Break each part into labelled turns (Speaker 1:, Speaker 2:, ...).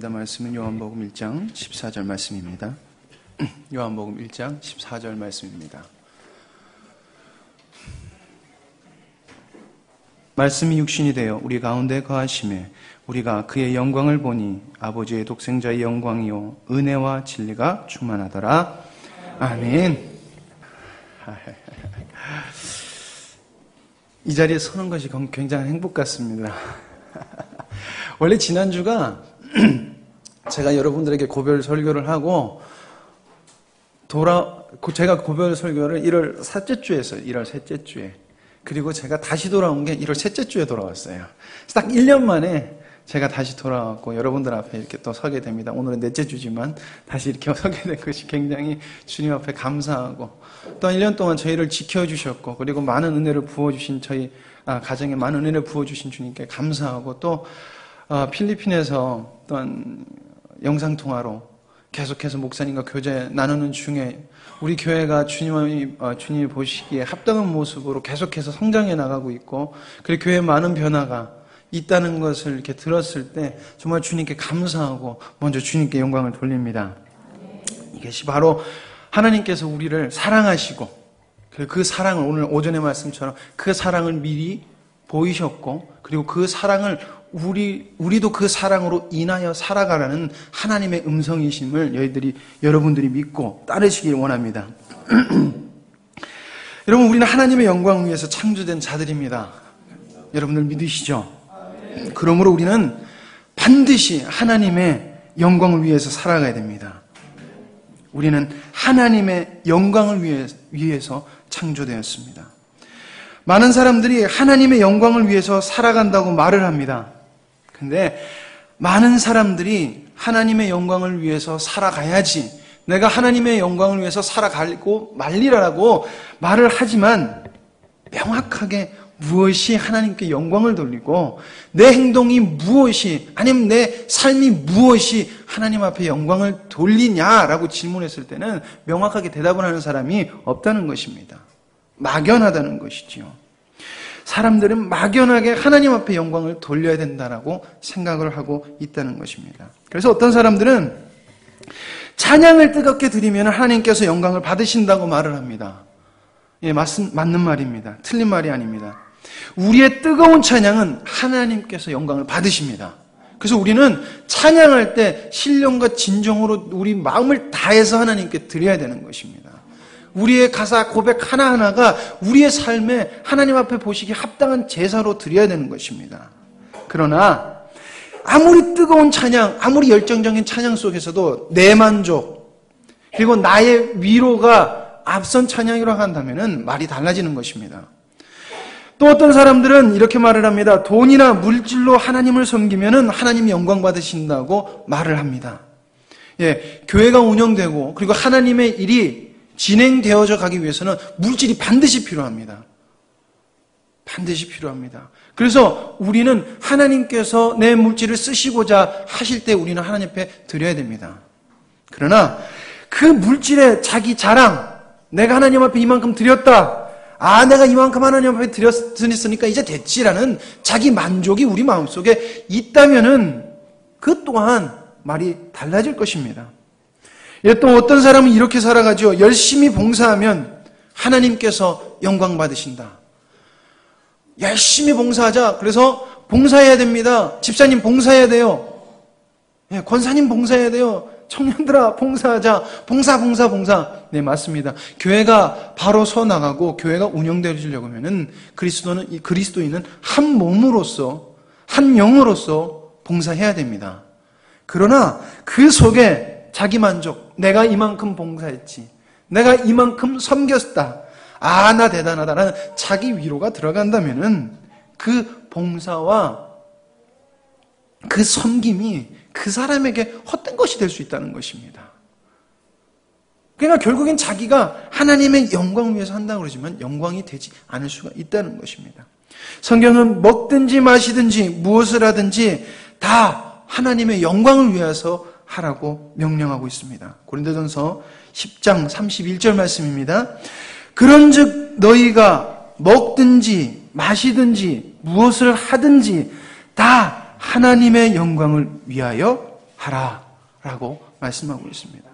Speaker 1: 말씀은 요한복음 1장 14절 말씀입니다. 요한복음 1장 14절 말씀입니다. 말씀이 육신이 되어 우리 가운데 거하심에 우리가 그의 영광을 보니 아버지의 독생자의 영광이요 은혜와 진리가 충만하더라. 아멘. 이 자리에 서는 것이 굉장한 행복 같습니다. 원래 지난주가 제가 여러분들에게 고별 설교를 하고 제가 고별 설교를 1월 셋째 주에 했어요. 1월 셋째 주에. 그리고 제가 다시 돌아온 게 1월 셋째 주에 돌아왔어요. 딱 1년 만에 제가 다시 돌아왔고 여러분들 앞에 이렇게 또 서게 됩니다. 오늘은 넷째 주지만 다시 이렇게 서게 된 것이 굉장히 주님 앞에 감사하고 또 1년 동안 저희를 지켜주셨고 그리고 많은 은혜를 부어주신 저희 가정에 많은 은혜를 부어주신 주님께 감사하고 또 필리핀에서 또한 영상통화로 계속해서 목사님과 교제 나누는 중에 우리 교회가 주님이 보시기에 합당한 모습으로 계속해서 성장해 나가고 있고 그리고 교회에 많은 변화가 있다는 것을 이렇게 들었을 때 정말 주님께 감사하고 먼저 주님께 영광을 돌립니다. 이것이 바로 하나님께서 우리를 사랑하시고 그 사랑을 오늘 오전의 말씀처럼 그 사랑을 미리 보이셨고 그리고 그 사랑을 우리도 그 사랑으로 인하여 살아가라는 하나님의 음성이심을 여러분들이 믿고 따르시길 원합니다. 여러분, 우리는 하나님의 영광을 위해서 창조된 자들입니다. 여러분들 믿으시죠? 그러므로 우리는 반드시 하나님의 영광을 위해서 살아가야 됩니다. 우리는 하나님의 영광을 위해서 창조되었습니다. 많은 사람들이 하나님의 영광을 위해서 살아간다고 말을 합니다. 근데 많은 사람들이 하나님의 영광을 위해서 살아가야지 내가 하나님의 영광을 위해서 살아가고 말리라고 말을 하지만 명확하게 무엇이 하나님께 영광을 돌리고 내 행동이 무엇이 아니면 내 삶이 무엇이 하나님 앞에 영광을 돌리냐라고 질문했을 때는 명확하게 대답을 하는 사람이 없다는 것입니다. 막연하다는 것이지요. 사람들은 막연하게 하나님 앞에 영광을 돌려야 된다라고 생각을 하고 있다는 것입니다. 그래서 어떤 사람들은 찬양을 뜨겁게 드리면 하나님께서 영광을 받으신다고 말을 합니다. 예, 맞는 말입니다. 틀린 말이 아닙니다. 우리의 뜨거운 찬양은 하나님께서 영광을 받으십니다. 그래서 우리는 찬양할 때 신령과 진정으로 우리 마음을 다해서 하나님께 드려야 되는 것입니다. 우리의 가사 고백 하나하나가 우리의 삶에 하나님 앞에 보시기에 합당한 제사로 드려야 되는 것입니다. 그러나 아무리 뜨거운 찬양, 아무리 열정적인 찬양 속에서도 내 만족 그리고 나의 위로가 앞선 찬양이라고 한다면 말이 달라지는 것입니다. 또 어떤 사람들은 이렇게 말을 합니다. 돈이나 물질로 하나님을 섬기면 하나님이 영광 받으신다고 말을 합니다. 예, 교회가 운영되고 그리고 하나님의 일이 진행되어져 가기 위해서는 물질이 반드시 필요합니다. 반드시 필요합니다. 그래서 우리는 하나님께서 내 물질을 쓰시고자 하실 때 우리는 하나님 앞에 드려야 됩니다. 그러나 그 물질의 자기 자랑, 내가 하나님 앞에 이만큼 드렸다. 내가 이만큼 하나님 앞에 드렸으니까 이제 됐지라는 자기 만족이 우리 마음속에 있다면은 그 또한 말이 달라질 것입니다. 또 어떤 사람은 이렇게 살아가죠. 열심히 봉사하면 하나님께서 영광 받으신다. 열심히 봉사하자. 그래서 봉사해야 됩니다. 집사님 봉사해야 돼요. 권사님 봉사해야 돼요. 청년들아 봉사하자. 봉사. 네, 맞습니다. 교회가 바로 서 나가고 교회가 운영되려고 하면은 그리스도인은 한 몸으로서 한 영으로서 봉사해야 됩니다. 그러나 그 속에 자기 만족, 내가 이만큼 봉사했지, 내가 이만큼 섬겼다, 나 대단하다라는 자기 위로가 들어간다면은 그 봉사와 그 섬김이 그 사람에게 헛된 것이 될 수 있다는 것입니다. 그러니까 결국엔 자기가 하나님의 영광을 위해서 한다고 그러지만 영광이 되지 않을 수가 있다는 것입니다. 성경은 먹든지 마시든지 무엇을 하든지 다 하나님의 영광을 위해서 하라고 명령하고 있습니다. 고린도전서 10장 31절 말씀입니다. 그런즉 너희가 먹든지 마시든지 무엇을 하든지 다 하나님의 영광을 위하여 하라라고 말씀하고 있습니다.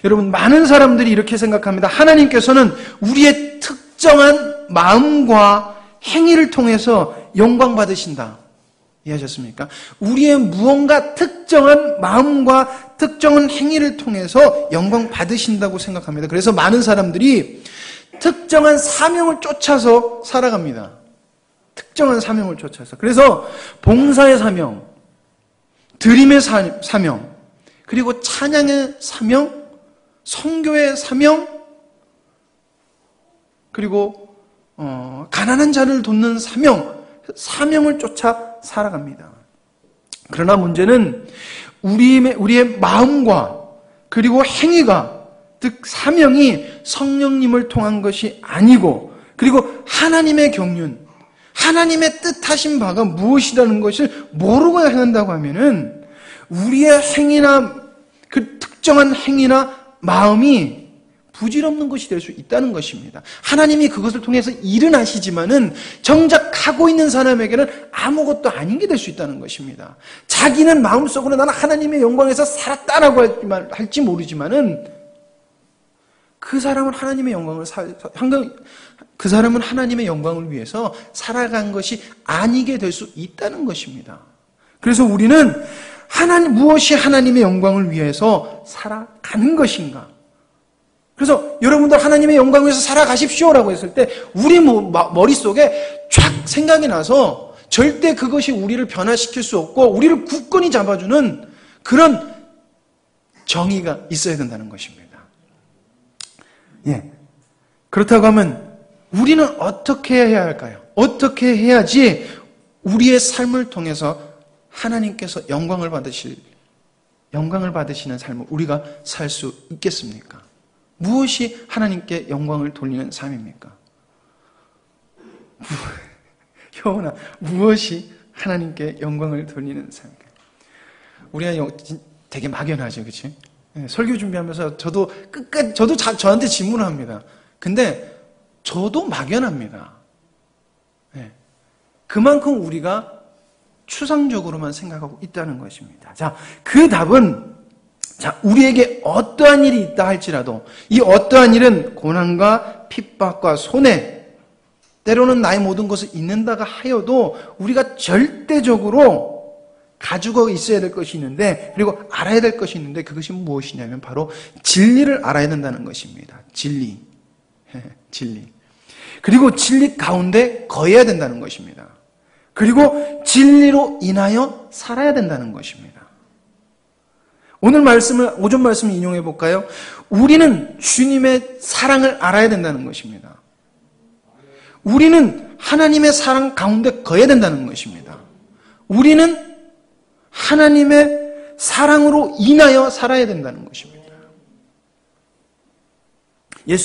Speaker 1: 여러분, 많은 사람들이 이렇게 생각합니다. 하나님께서는 우리의 특정한 마음과 행위를 통해서 영광 받으신다. 이해하셨습니까? 우리의 무언가 특정한 마음과 특정한 행위를 통해서 영광 받으신다고 생각합니다. 그래서 많은 사람들이 특정한 사명을 쫓아서 살아갑니다. 특정한 사명을 쫓아서. 그래서 봉사의 사명, 드림의 사명, 그리고 찬양의 사명, 선교의 사명, 그리고 가난한 자를 돕는 사명을 쫓아 살아갑니다. 그러나 문제는 우리의 마음과 그리고 행위가, 즉 사명이 성령님을 통한 것이 아니고, 그리고 하나님의 경륜, 하나님의 뜻하신 바가 무엇이라는 것을 모르고 행한다고 하면은 우리의 행위나 그 특정한 행위나 마음이 부질없는 것이 될 수 있다는 것입니다. 하나님이 그것을 통해서 일은 하시지만은 정작 하고 있는 사람에게는 아무것도 아닌 게 될 수 있다는 것입니다. 자기는 마음속으로 나는 하나님의 영광에서 살았다라고 할지 모르지만은 그 사람은 하나님의 영광을 위해서 살아간 것이 아니게 될 수 있다는 것입니다. 그래서 우리는 무엇이 하나님의 영광을 위해서 살아가는 것인가? 그래서 여러분들 하나님의 영광을 위해서 살아가십시오라고 했을 때 우리 머릿속에 쫙 생각이 나서 절대 그것이 우리를 변화시킬 수 없고 우리를 굳건히 잡아주는 그런 정의가 있어야 된다는 것입니다. 예. 그렇다고 하면 우리는 어떻게 해야 할까요? 어떻게 해야지 우리의 삶을 통해서 하나님께서 영광을 받으시는 삶을 우리가 살 수 있겠습니까? 무엇이 하나님께 영광을 돌리는 삶입니까? 효원아, 무엇이 하나님께 영광을 돌리는 삶입니까? 우리가 되게 막연하죠, 그치? 네, 설교 준비하면서 저도 저한테 질문을 합니다. 근데 저도 막연합니다. 네, 그만큼 우리가 추상적으로만 생각하고 있다는 것입니다. 자, 그 답은 우리에게 어떠한 일이 있다 할지라도 이 어떠한 일은 고난과 핍박과 손해, 때로는 나의 모든 것을 잊는다가 하여도 우리가 절대적으로 가지고 있어야 될 것이 있는데, 그리고 알아야 될 것이 있는데, 그것이 무엇이냐면 바로 진리를 알아야 된다는 것입니다. 진리. 그리고 진리 가운데 거해야 된다는 것입니다. 그리고 진리로 인하여 살아야 된다는 것입니다. 오늘 오전 말씀을 인용해 볼까요? 우리는 주님의 사랑을 알아야 된다는 것입니다. 우리는 하나님의 사랑 가운데 거해야 된다는 것입니다. 우리는 하나님의 사랑으로 인하여 살아야 된다는 것입니다.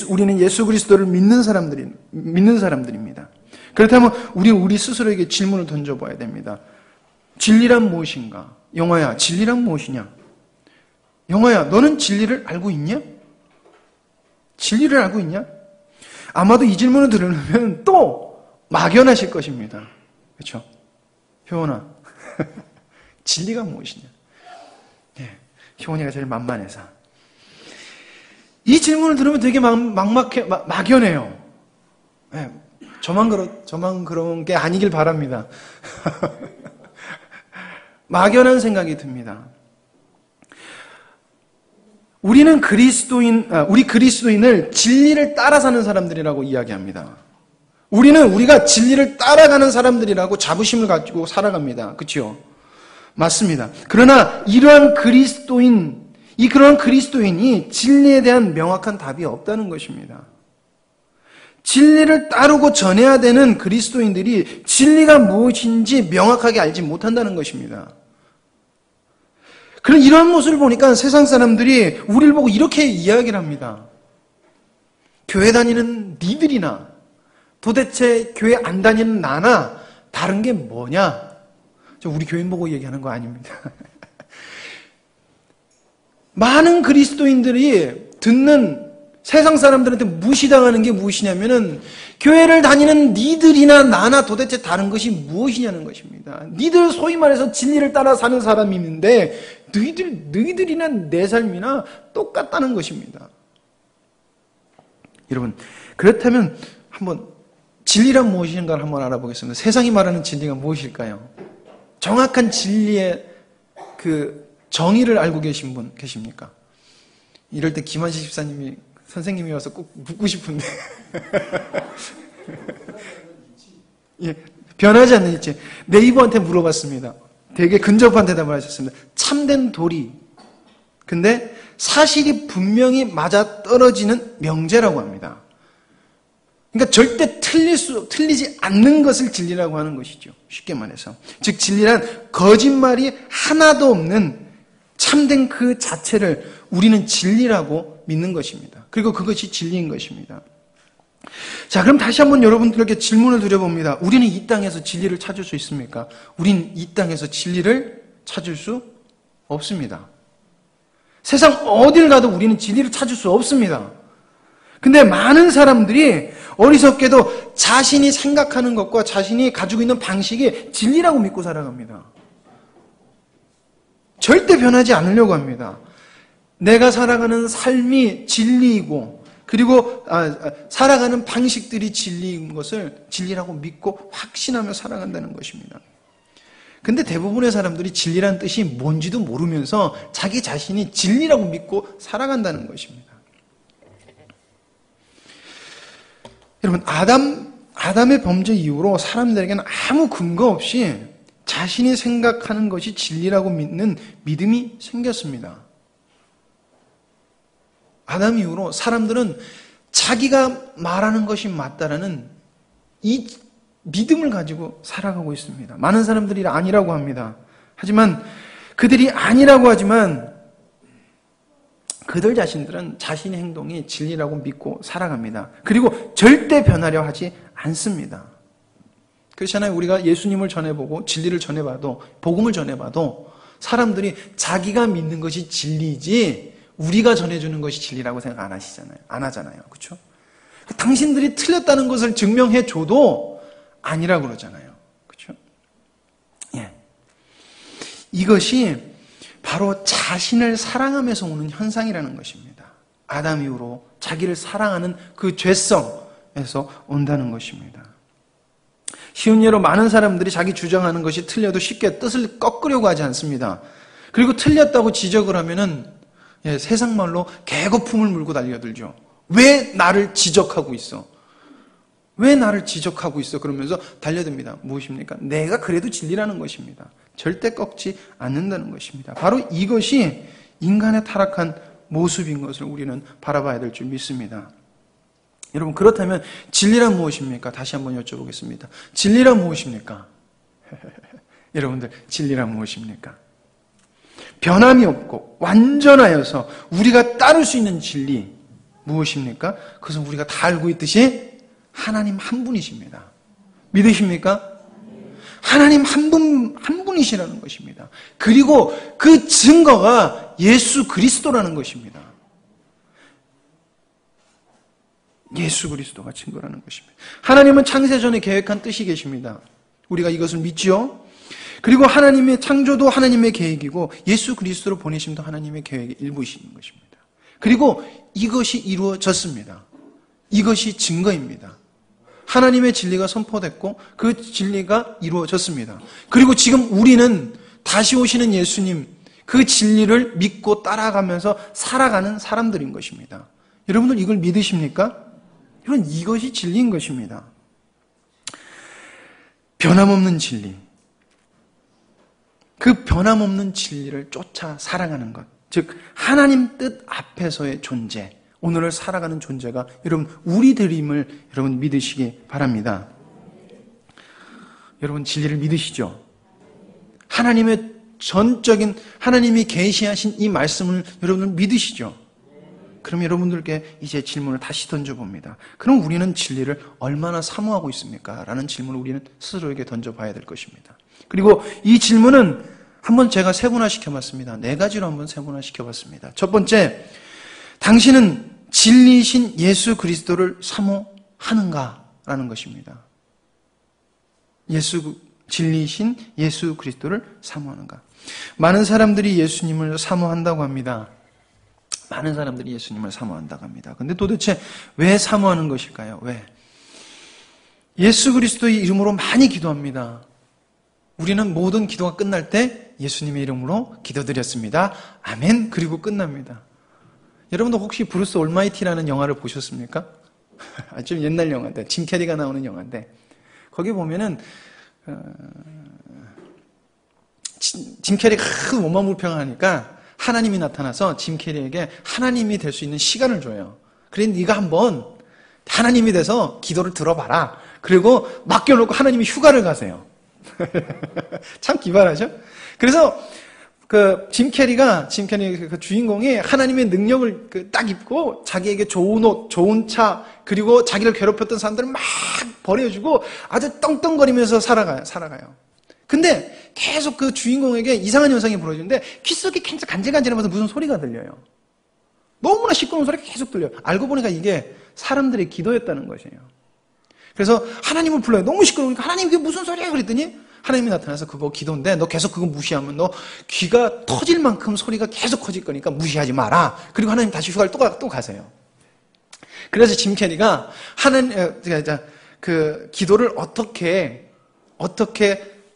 Speaker 1: 우리는 예수 그리스도를 믿는 사람들입니다. 그렇다면 우리 스스로에게 질문을 던져봐야 됩니다. 진리란 무엇인가? 영화야, 진리란 무엇이냐? 영화야, 너는 진리를 알고 있냐? 진리를 알고 있냐? 아마도 이 질문을 들으면 또 막연하실 것입니다. 그렇죠? 효원아, 진리가 무엇이냐? 네, 효원이가 제일 만만해서. 이 질문을 들으면 되게 막연해요. 네, 저만 그런 게 아니길 바랍니다. 막연한 생각이 듭니다. 우리 그리스도인을 진리를 따라 사는 사람들이라고 이야기합니다. 우리가 진리를 따라가는 사람들이라고 자부심을 가지고 살아갑니다. 그렇죠? 맞습니다. 그러나 그런 그리스도인이 진리에 대한 명확한 답이 없다는 것입니다. 진리를 따르고 전해야 되는 그리스도인들이 진리가 무엇인지 명확하게 알지 못한다는 것입니다. 그런 이러한 모습을 보니까 세상 사람들이 우리를 보고 이렇게 이야기를 합니다. 교회 다니는 니들이나 도대체 교회 안 다니는 나나 다른 게 뭐냐? 우리 교인 보고 얘기하는 거 아닙니다. 많은 그리스도인들이 듣는 세상 사람들한테 무시당하는 게 무엇이냐면은 교회를 다니는 니들이나 나나 도대체 다른 것이 무엇이냐는 것입니다. 니들 소위 말해서 진리를 따라 사는 사람이 있는데 너희들이나 내 삶이나 똑같다는 것입니다. 여러분, 그렇다면 한번 진리란 무엇인가를 한번 알아보겠습니다. 세상이 말하는 진리가 무엇일까요? 정확한 진리의 그 정의를 알고 계신 분 계십니까? 이럴 때 김한식 집사님이 선생님이 와서 꼭 묻고 싶은데 예, 변하지 않는 이치. 네이버한테 물어봤습니다. 되게 근접한 대답을 하셨습니다. 참된 도리. 근데 사실이 분명히 맞아떨어지는 명제라고 합니다. 그러니까 절대 틀리지 않는 것을 진리라고 하는 것이죠. 쉽게 말해서. 즉 진리란 거짓말이 하나도 없는 참된 그 자체를 우리는 진리라고 믿는 것입니다. 그리고 그것이 진리인 것입니다. 자, 그럼 다시 한번 여러분들에게 질문을 드려봅니다. 우리는 이 땅에서 진리를 찾을 수 있습니까? 우리는 이 땅에서 진리를 찾을 수 없습니다. 세상 어딜 가도 우리는 진리를 찾을 수 없습니다. 근데 많은 사람들이 어리석게도 자신이 생각하는 것과 자신이 가지고 있는 방식이 진리라고 믿고 살아갑니다. 절대 변하지 않으려고 합니다. 내가 살아가는 삶이 진리이고 그리고 살아가는 방식들이 진리인 것을 진리라고 믿고 확신하며 살아간다는 것입니다. 근데 대부분의 사람들이 진리란 뜻이 뭔지도 모르면서 자기 자신이 진리라고 믿고 살아간다는 것입니다. 여러분, 아담의 범죄 이후로 사람들에게는 아무 근거 없이 자신이 생각하는 것이 진리라고 믿는 믿음이 생겼습니다. 아담 이후로 사람들은 자기가 말하는 것이 맞다라는 이 믿음을 가지고 살아가고 있습니다. 많은 사람들이 아니라고 합니다. 하지만 그들이 아니라고 하지만 그들 자신들은 자신의 행동이 진리라고 믿고 살아갑니다. 그리고 절대 변하려 하지 않습니다. 그렇잖아요. 우리가 예수님을 전해보고 진리를 전해봐도 복음을 전해봐도 사람들이 자기가 믿는 것이 진리이지 우리가 전해주는 것이 진리라고 생각 안 하잖아요. 그렇죠? 당신들이 틀렸다는 것을 증명해줘도 아니라고 그러잖아요. 그렇죠? 예. 이것이 바로 자신을 사랑하면서 오는 현상이라는 것입니다. 아담 이후로 자기를 사랑하는 그 죄성에서 온다는 것입니다. 쉬운 예로 많은 사람들이 자기 주장하는 것이 틀려도 쉽게 뜻을 꺾으려고 하지 않습니다. 그리고 틀렸다고 지적을 하면은 세상 말로 개거품을 물고 달려들죠. 왜 나를 지적하고 있어? 왜 나를 지적하고 있어? 그러면서 달려듭니다. 무엇입니까? 내가 그래도 진리라는 것입니다. 절대 꺾지 않는다는 것입니다. 바로 이것이 인간의 타락한 모습인 것을 우리는 바라봐야 될 줄 믿습니다. 여러분, 그렇다면 진리란 무엇입니까? 다시 한번 여쭤보겠습니다. 진리란 무엇입니까? 여러분들, 진리란 무엇입니까? 변함이 없고 완전하여서 우리가 따를 수 있는 진리 무엇입니까? 그것은 우리가 다 알고 있듯이 하나님 한 분이십니다. 믿으십니까? 하나님 한 분이시라는 것입니다. 그리고 그 증거가 예수 그리스도라는 것입니다. 예수 그리스도가 증거라는 것입니다. 하나님은 창세전에 계획한 뜻이 계십니다. 우리가 이것을 믿지요. 그리고 하나님의 창조도 하나님의 계획이고 예수 그리스도를 보내심도 하나님의 계획의 일부이시는 것입니다. 그리고 이것이 이루어졌습니다. 이것이 증거입니다. 하나님의 진리가 선포됐고 그 진리가 이루어졌습니다. 그리고 지금 우리는 다시 오시는 예수님 그 진리를 믿고 따라가면서 살아가는 사람들인 것입니다. 여러분들 이걸 믿으십니까? 여러분, 이것이 진리인 것입니다. 변함없는 진리. 그 변함없는 진리를 쫓아 살아가는 것. 즉 하나님 뜻 앞에서의 존재. 오늘을 살아가는 존재가 여러분 우리들임을 여러분 믿으시기 바랍니다. 여러분 진리를 믿으시죠? 하나님의 전적인 하나님이 계시하신 이 말씀을 여러분들 믿으시죠? 그럼 여러분들께 이제 질문을 다시 던져봅니다. 그럼 우리는 진리를 얼마나 사모하고 있습니까? 라는 질문을 우리는 스스로에게 던져봐야 될 것입니다. 그리고 이 질문은 한번 제가 세분화시켜봤습니다. 4가지로 한번 세분화시켜봤습니다. 첫 번째, 당신은 진리이신 예수 그리스도를 사모하는가라는 것입니다. 진리이신 예수 그리스도를 사모하는가. 많은 사람들이 예수님을 사모한다고 합니다. 많은 사람들이 예수님을 사모한다고 합니다. 근데 도대체 왜 사모하는 것일까요? 왜? 예수 그리스도의 이름으로 많이 기도합니다. 우리는 모든 기도가 끝날 때 예수님의 이름으로 기도드렸습니다. 아멘. 그리고 끝납니다. 여러분도 혹시 브루스 올마이티라는 영화를 보셨습니까? 좀 옛날 영화인데, 짐 캐리가 나오는 영화인데, 거기 보면은 짐 캐리가 오만불평하니까 하나님이 나타나서 짐 캐리에게 하나님이 될 수 있는 시간을 줘요. 그래, 네가 한번 하나님이 돼서 기도를 들어봐라. 그리고 맡겨놓고 하나님이 휴가를 가세요. 참 기발하죠? 그래서 짐 캐리가 그 주인공이 하나님의 능력을 딱 입고 자기에게 좋은 옷, 좋은 차, 그리고 자기를 괴롭혔던 사람들을 막 버려주고 아주 떵떵거리면서 살아가요. 근데 계속 그 주인공에게 이상한 현상이 벌어지는데 귀 속에 계속 간질간질하면서 무슨 소리가 들려요. 너무나 시끄러운 소리가 계속 들려요. 알고 보니까 이게 사람들의 기도였다는 것이에요. 그래서 하나님을 불러요. 너무 시끄러우니까 하나님 이게 무슨 소리야? 그랬더니 하나님이 나타나서 그거 기도인데 너 계속 그거 무시하면 너 귀가 터질 만큼 소리가 계속 커질 거니까 무시하지 마라. 그리고 하나님 다시 휴가를 또 가세요. 그래서 짐 캐리가 그 기도를 어떻게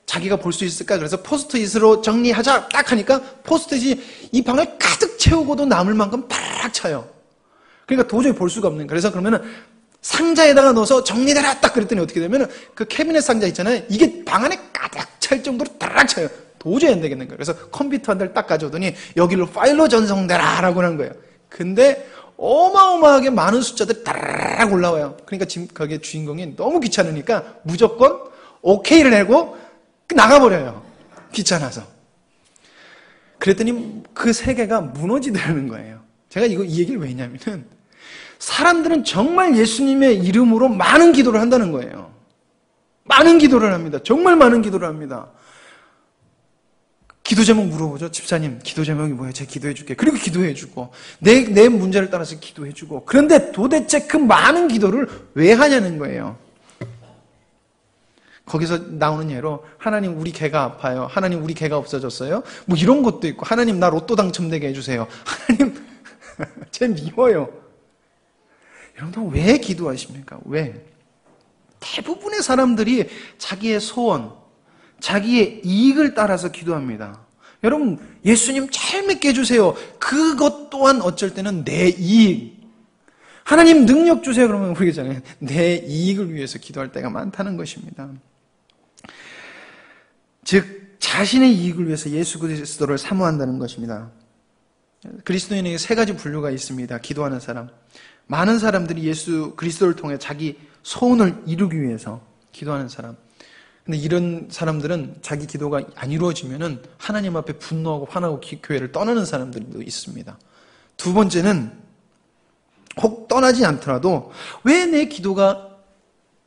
Speaker 1: 자기가 볼 수 있을까? 그래서 포스트잇으로 정리하자 딱 하니까 포스트잇이 이 방을 가득 채우고도 남을 만큼 팍 차요. 그러니까 도저히 볼 수가 없는. 그래서 그러면은 상자에다가 넣어서 정리되라 딱 그랬더니 어떻게 되면은 그 캐비넷 상자 있잖아요. 이게 방 안에 가득 찰 정도로 따락 차요. 도저히 안 되겠는 거예요. 그래서 컴퓨터 한 대를 딱 가져오더니 여기로 파일로 전송되라 라고 하는 거예요. 근데 어마어마하게 많은 숫자들이 따락 올라와요. 그러니까 지금 거기에 주인공이 너무 귀찮으니까 무조건 오케이를 내고 나가버려요. 귀찮아서. 그랬더니 그 세계가 무너지더라는 거예요. 제가 이 얘기를 왜 했냐면은 사람들은 정말 예수님의 이름으로 많은 기도를 한다는 거예요. 많은 기도를 합니다. 정말 많은 기도를 합니다. 기도 제목 물어보죠. 집사님, 기도 제목이 뭐예요? 제가 기도해 줄게요. 그리고 기도해 주고 내 문제를 따라서 기도해 주고. 그런데 도대체 그 많은 기도를 왜 하냐는 거예요. 거기서 나오는 예로 하나님 우리 개가 아파요. 하나님 우리 개가 없어졌어요. 뭐 이런 것도 있고 하나님 나 로또 당첨되게 해주세요. 하나님 쟤 미워요. 여러분 왜 기도하십니까? 왜? 대부분의 사람들이 자기의 소원, 자기의 이익을 따라서 기도합니다. 여러분 예수님 잘 믿게 해주세요. 그것 또한 어쩔 때는 내 이익. 하나님 능력 주세요. 그러면 모르겠잖아요. 내 이익을 위해서 기도할 때가 많다는 것입니다. 즉 자신의 이익을 위해서 예수 그리스도를 사모한다는 것입니다. 그리스도인에게 세 가지 분류가 있습니다. 기도하는 사람. 많은 사람들이 예수 그리스도를 통해 자기 소원을 이루기 위해서 기도하는 사람. 근데 이런 사람들은 자기 기도가 안 이루어지면은 하나님 앞에 분노하고 화나고 교회를 떠나는 사람들도 있습니다. 두 번째는 혹 떠나지 않더라도 왜 내 기도가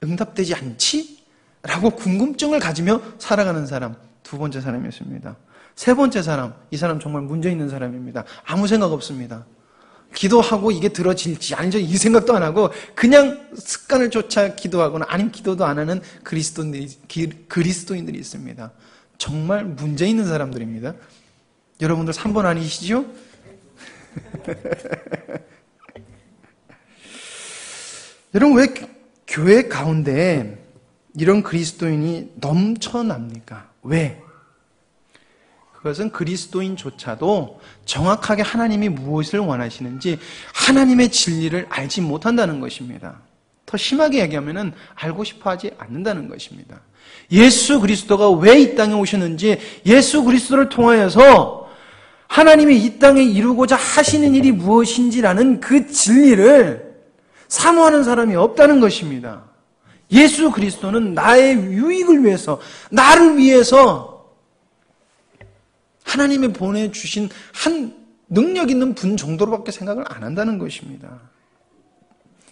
Speaker 1: 응답되지 않지? 라고 궁금증을 가지며 살아가는 사람. 두 번째 사람이었습니다. 세 번째 사람. 이 사람 정말 문제 있는 사람입니다. 아무 생각 없습니다. 기도하고 이게 들어질지 아니죠 이 생각도 안 하고 그냥 습관을 쫓아 기도하거나 아니면 기도도 안 하는 그리스도인들이 있습니다. 정말 문제 있는 사람들입니다. 여러분들 3번 아니시죠? 여러분 왜 교회 가운데 이런 그리스도인이 넘쳐납니까? 왜? 그것은 그리스도인조차도 정확하게 하나님이 무엇을 원하시는지 하나님의 진리를 알지 못한다는 것입니다. 더 심하게 얘기하면은 알고 싶어 하지 않는다는 것입니다. 예수 그리스도가 왜 이 땅에 오셨는지, 예수 그리스도를 통하여서 하나님이 이 땅에 이루고자 하시는 일이 무엇인지라는 그 진리를 사모하는 사람이 없다는 것입니다. 예수 그리스도는 나의 유익을 위해서, 나를 위해서 하나님이 보내주신 한 능력 있는 분 정도로밖에 생각을 안 한다는 것입니다.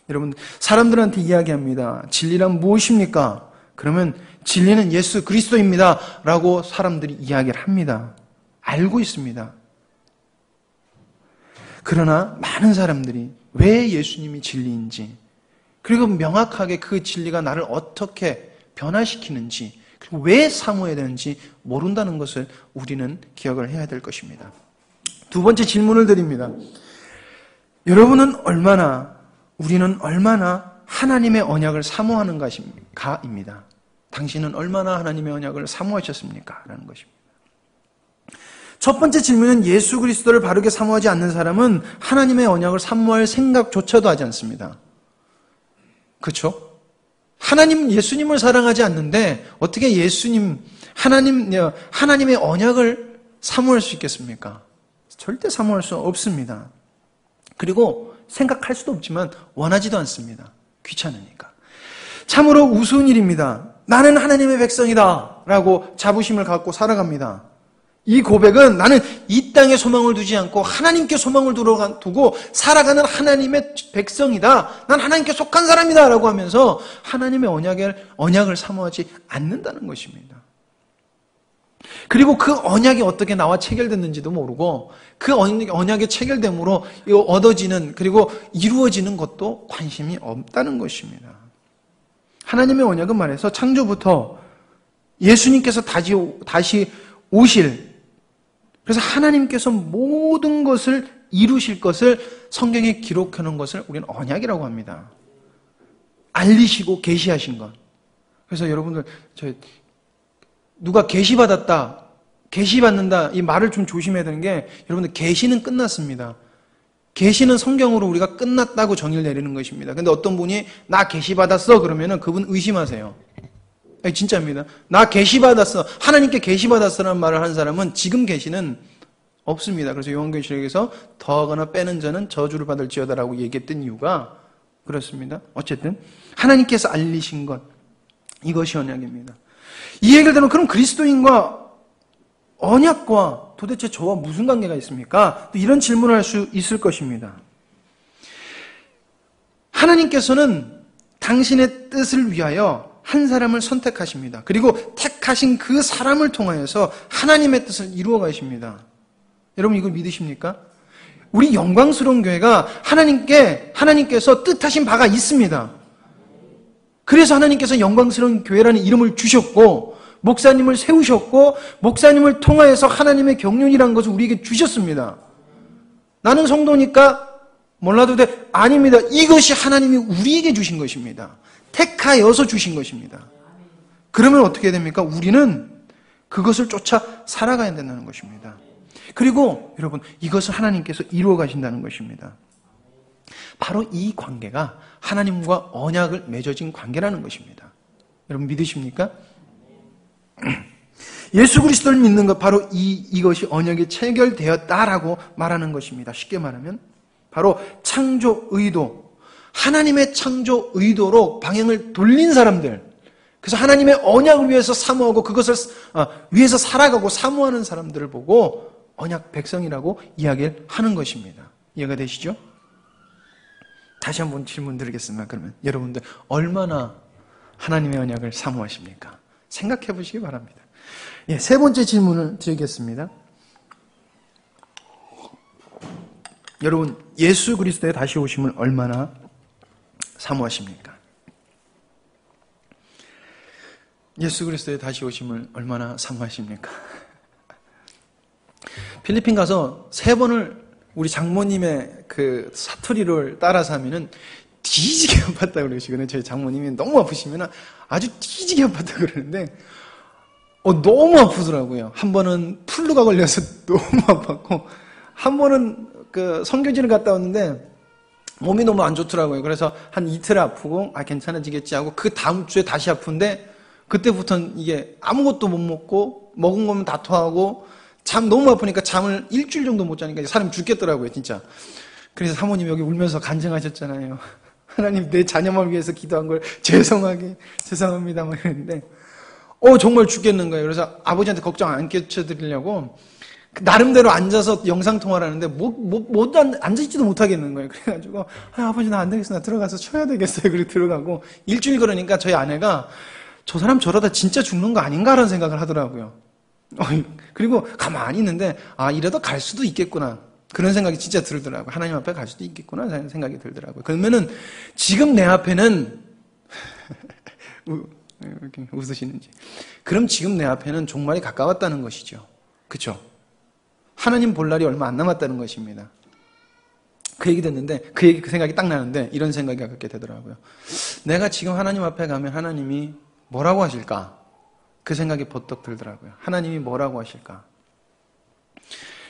Speaker 1: 여러분, 사람들한테 이야기합니다. 진리란 무엇입니까? 그러면 진리는 예수 그리스도입니다. 라고 사람들이 이야기를 합니다. 알고 있습니다. 그러나 많은 사람들이 왜 예수님이 진리인지, 그리고 명확하게 그 진리가 나를 어떻게 변화시키는지, 그리고 왜 사모해야 되는지 모른다는 것을 우리는 기억을 해야 될 것입니다. 두 번째 질문을 드립니다. 우리는 얼마나 하나님의 언약을 사모하는 가입니다. 당신은 얼마나 하나님의 언약을 사모하셨습니까? 라는 것입니다. 첫 번째 질문은 예수 그리스도를 바르게 사모하지 않는 사람은 하나님의 언약을 사모할 생각조차도 하지 않습니다. 그렇죠? 예수님을 사랑하지 않는데 어떻게 하나님의 언약을 사모할 수 있겠습니까? 절대 사모할 수 없습니다. 그리고 생각할 수도 없지만 원하지도 않습니다. 귀찮으니까. 참으로 우스운 일입니다. 나는 하나님의 백성이다 라고 자부심을 갖고 살아갑니다. 이 고백은 나는 이 땅에 소망을 두지 않고 하나님께 소망을 두고 살아가는 하나님의 백성이다. 난 하나님께 속한 사람이다 라고 하면서 하나님의 언약을 사모하지 않는다는 것입니다. 그리고 그 언약이 어떻게 나와 체결됐는지도 모르고 그 언약의 체결됨으로 얻어지는 그리고 이루어지는 것도 관심이 없다는 것입니다. 하나님의 언약은 말해서 창조부터 예수님께서 다시 오실, 그래서 하나님께서 모든 것을 이루실 것을 성경에 기록해 놓은 것을 우리는 언약이라고 합니다. 알리시고 계시하신 것. 그래서 여러분들 누가 계시받았다, 계시받는다 이 말을 좀 조심해야 되는 게, 여러분들 계시는 끝났습니다. 계시는 성경으로 우리가 끝났다고 정의를 내리는 것입니다. 근데 어떤 분이 나 계시받았어 그러면은 그분 의심하세요. 아니, 진짜입니다. 나 계시받았어, 하나님께 계시받았어라는 말을 하는 사람은 지금 계시는 없습니다. 그래서 요한계시록에서 더하거나 빼는 자는 저주를 받을지어다라고 얘기했던 이유가 그렇습니다. 어쨌든 하나님께서 알리신 것, 이것이 언약입니다. 이 얘기를 들으면 그럼 그리스도인과 언약과 도대체 저와 무슨 관계가 있습니까? 또 이런 질문을 할 수 있을 것입니다. 하나님께서는 당신의 뜻을 위하여 한 사람을 선택하십니다. 그리고 택하신 그 사람을 통하여서 하나님의 뜻을 이루어 가십니다. 여러분 이걸 믿으십니까? 우리 영광스러운 교회가 하나님께서 뜻하신 바가 있습니다. 그래서 하나님께서 영광스러운 교회라는 이름을 주셨고 목사님을 세우셨고 목사님을 통하여서 하나님의 경륜이라는 것을 우리에게 주셨습니다. 나는 성도니까 몰라도 돼. 아닙니다. 이것이 하나님이 우리에게 주신 것입니다. 택하여서 주신 것입니다. 그러면 어떻게 됩니까? 우리는 그것을 쫓아 살아가야 된다는 것입니다. 그리고 여러분 이것을 하나님께서 이루어 가신다는 것입니다. 바로 이 관계가 하나님과 언약을 맺어진 관계라는 것입니다. 여러분 믿으십니까? 예수 그리스도를 믿는 것, 바로 이것이 언약에 체결되었다라고 말하는 것입니다. 쉽게 말하면 바로 창조 의도, 하나님의 창조 의도로 방향을 돌린 사람들, 그래서 하나님의 언약을 위해서 사모하고 그것을 위해서 살아가고 사모하는 사람들을 보고 언약 백성이라고 이야기를 하는 것입니다. 이해가 되시죠? 다시 한번 질문 드리겠습니다. 그러면 여러분들 얼마나 하나님의 언약을 사모하십니까? 생각해 보시기 바랍니다. 세 번째 질문을 드리겠습니다. 여러분 예수 그리스도의 다시 오심을 얼마나 사모하십니까? 예수 그리스도의 다시 오심을 얼마나 사모하십니까? 필리핀 가서 3번을 우리 장모님의 그 사투리를 따라서 하면은 뒤지게 아팠다고 그러시거든요. 저희 장모님이 너무 아프시면 아주 뒤지게 아팠다고 그러는데, 너무 아프더라고요. 한 번은 플루가 걸려서 너무 아팠고, 한 번은 그 선교지를 갔다 왔는데, 몸이 너무 안 좋더라고요. 그래서 한 이틀 아프고, 괜찮아지겠지 하고, 그 다음 주에 다시 아픈데, 그때부터는 이게 아무것도 못 먹고, 먹은 거면 다 토하고, 잠 너무 아프니까 잠을 일주일 정도 못 자니까 사람이 죽겠더라고요, 진짜. 그래서 사모님 여기 울면서 간증하셨잖아요. 하나님 내 자녀만 위해서 기도한 걸 죄송합니다 막 이랬는데 정말 죽겠는 거예요. 그래서 아버지한테 걱정 안 끼쳐드리려고 나름대로 앉아서 영상통화를 하는데 못 앉아있지도 못하겠는 거예요. 그래가지고 아버지 나 안 되겠어, 나 들어가서 쉬어야 되겠어요. 그리고 들어가고 일주일 그러니까 저희 아내가 저 사람 저러다 진짜 죽는 거 아닌가라는 생각을 하더라고요. 그리고 가만히 있는데 이러다 갈 수도 있겠구나. 그런 생각이 진짜 들더라고요. 하나님 앞에 갈 수도 있겠구나 생각이 들더라고요. 그러면은 지금 내 앞에는 이렇게 웃으시는지. 그럼 지금 내 앞에는 종말이 가까웠다는 것이죠. 그렇죠? 하나님 볼 날이 얼마 안 남았다는 것입니다. 그 얘기 듣는데 그 생각이 딱 나는데 이런 생각이 갖게 되더라고요. 내가 지금 하나님 앞에 가면 하나님이 뭐라고 하실까? 그 생각이 버떡 들더라고요. 하나님이 뭐라고 하실까?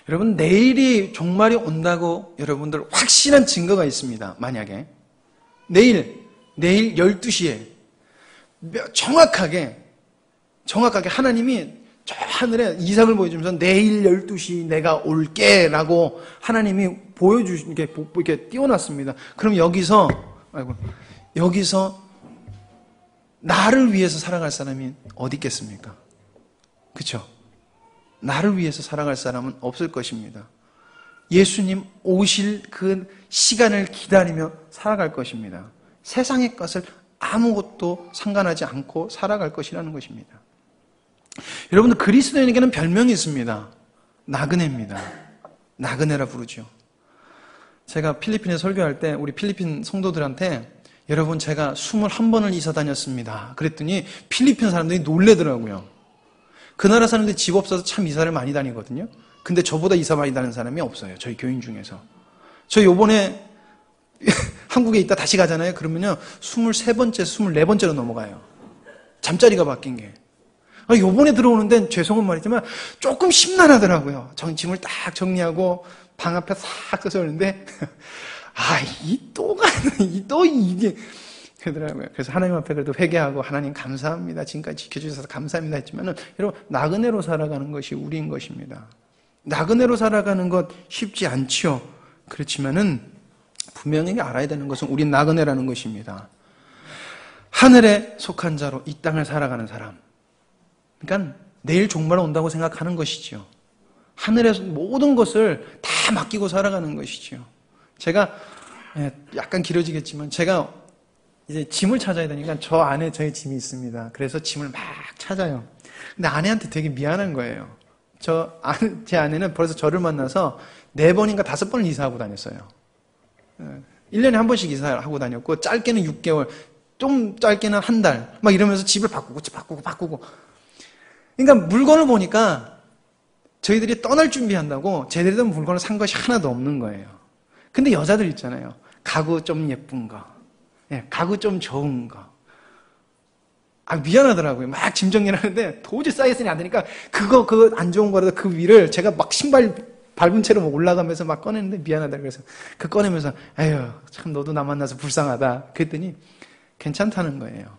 Speaker 1: 여러분, 내일이 종말이 온다고 여러분들 확실한 증거가 있습니다. 만약에 내일 12시에 정확하게 하나님이 저 하늘에 이상을 보여주면서 내일 12시 내가 올게 라고 하나님이 이렇게 띄워놨습니다. 그럼 여기서 나를 위해서 살아갈 사람이 어디 있겠습니까? 그렇죠? 나를 위해서 살아갈 사람은 없을 것입니다. 예수님 오실 그 시간을 기다리며 살아갈 것입니다. 세상의 것을 아무것도 상관하지 않고 살아갈 것이라는 것입니다. 여러분들, 그리스도인에게는 별명이 있습니다. 나그네입니다. 나그네라 부르죠. 제가 필리핀에 설교할 때 우리 필리핀 성도들한테 여러분, 제가 21번을 이사 다녔습니다. 그랬더니 필리핀 사람들이 놀래더라고요. 그 나라 사람들이 집 없어서 참 이사를 많이 다니거든요. 근데 저보다 이사 많이 다니는 사람이 없어요. 저희 교인 중에서. 저 요번에 한국에 있다 다시 가잖아요. 그러면요 23번째, 24번째로 넘어가요. 잠자리가 바뀐 게. 요번에 들어오는 데는 죄송한 말이지만 조금 심란하더라고요. 짐을 딱 정리하고 방 앞에 싹 서서 오는데 이게 그러더라고요. 그래서 하나님 앞에 그래도 회개하고 하나님 감사합니다. 지금까지 지켜주셔서 감사합니다 했지만은 여러분, 나그네로 살아가는 것이 우리인 것입니다. 나그네로 살아가는 것 쉽지 않지요. 그렇지만은 분명히 알아야 되는 것은 우린 나그네라는 것입니다. 하늘에 속한 자로 이 땅을 살아가는 사람. 그러니까 내일 종말 온다고 생각하는 것이죠. 하늘에서 모든 것을 다 맡기고 살아가는 것이죠. 제가 약간 길어지겠지만 제가 이제 짐을 찾아야 되니까 저 안에 저의 짐이 있습니다. 그래서 짐을 막 찾아요. 근데 아내한테 되게 미안한 거예요. 제 아내는 벌써 저를 만나서 4번인가 5번을 이사하고 다녔어요. 1년에 한 번씩 이사하고 다녔고 짧게는 6개월, 좀 짧게는 한 달 막 이러면서 집을 바꾸고 그러니까 물건을 보니까 저희들이 떠날 준비한다고 제대로 된 물건을 산 것이 하나도 없는 거예요. 근데 여자들 있잖아요. 가구 좀 예쁜 거, 가구 좀 좋은 거. 미안하더라고요. 막 짐 정리를 하는데 도저히 사이즈는 안 되니까 그거 안 좋은 거라도 그 위를 제가 막 신발 밟은 채로 막 올라가면서 막 꺼냈는데 미안하다. 그래서 꺼내면서 에휴 참 너도 나 만나서 불쌍하다. 그랬더니 괜찮다는 거예요.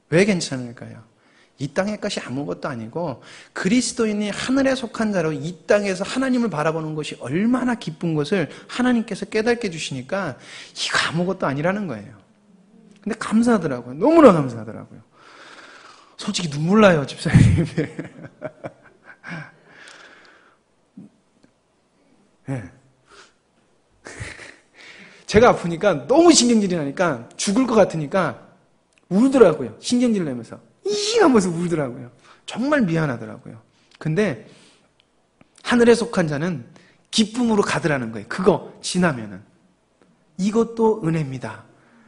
Speaker 1: 왜 괜찮을까요? 이 땅의 것이 아무것도 아니고 그리스도인이 하늘에 속한 자로 이 땅에서 하나님을 바라보는 것이 얼마나 기쁜 것을 하나님께서 깨닫게 해주시니까 이거 아무것도 아니라는 거예요. 근데 감사하더라고요. 너무나 감사하더라고요. 솔직히 눈물 나요, 집사님. 네. 제가 아프니까 너무 신경질이 나니까 죽을 것 같으니까 울더라고요. 신경질 내면서. 잉 하면서 울더라고요. 정말 미안하더라고요. 근데 하늘에 속한 자는 기쁨으로 가더라는 거예요. 그거 지나면은. 이것도 은혜입니다.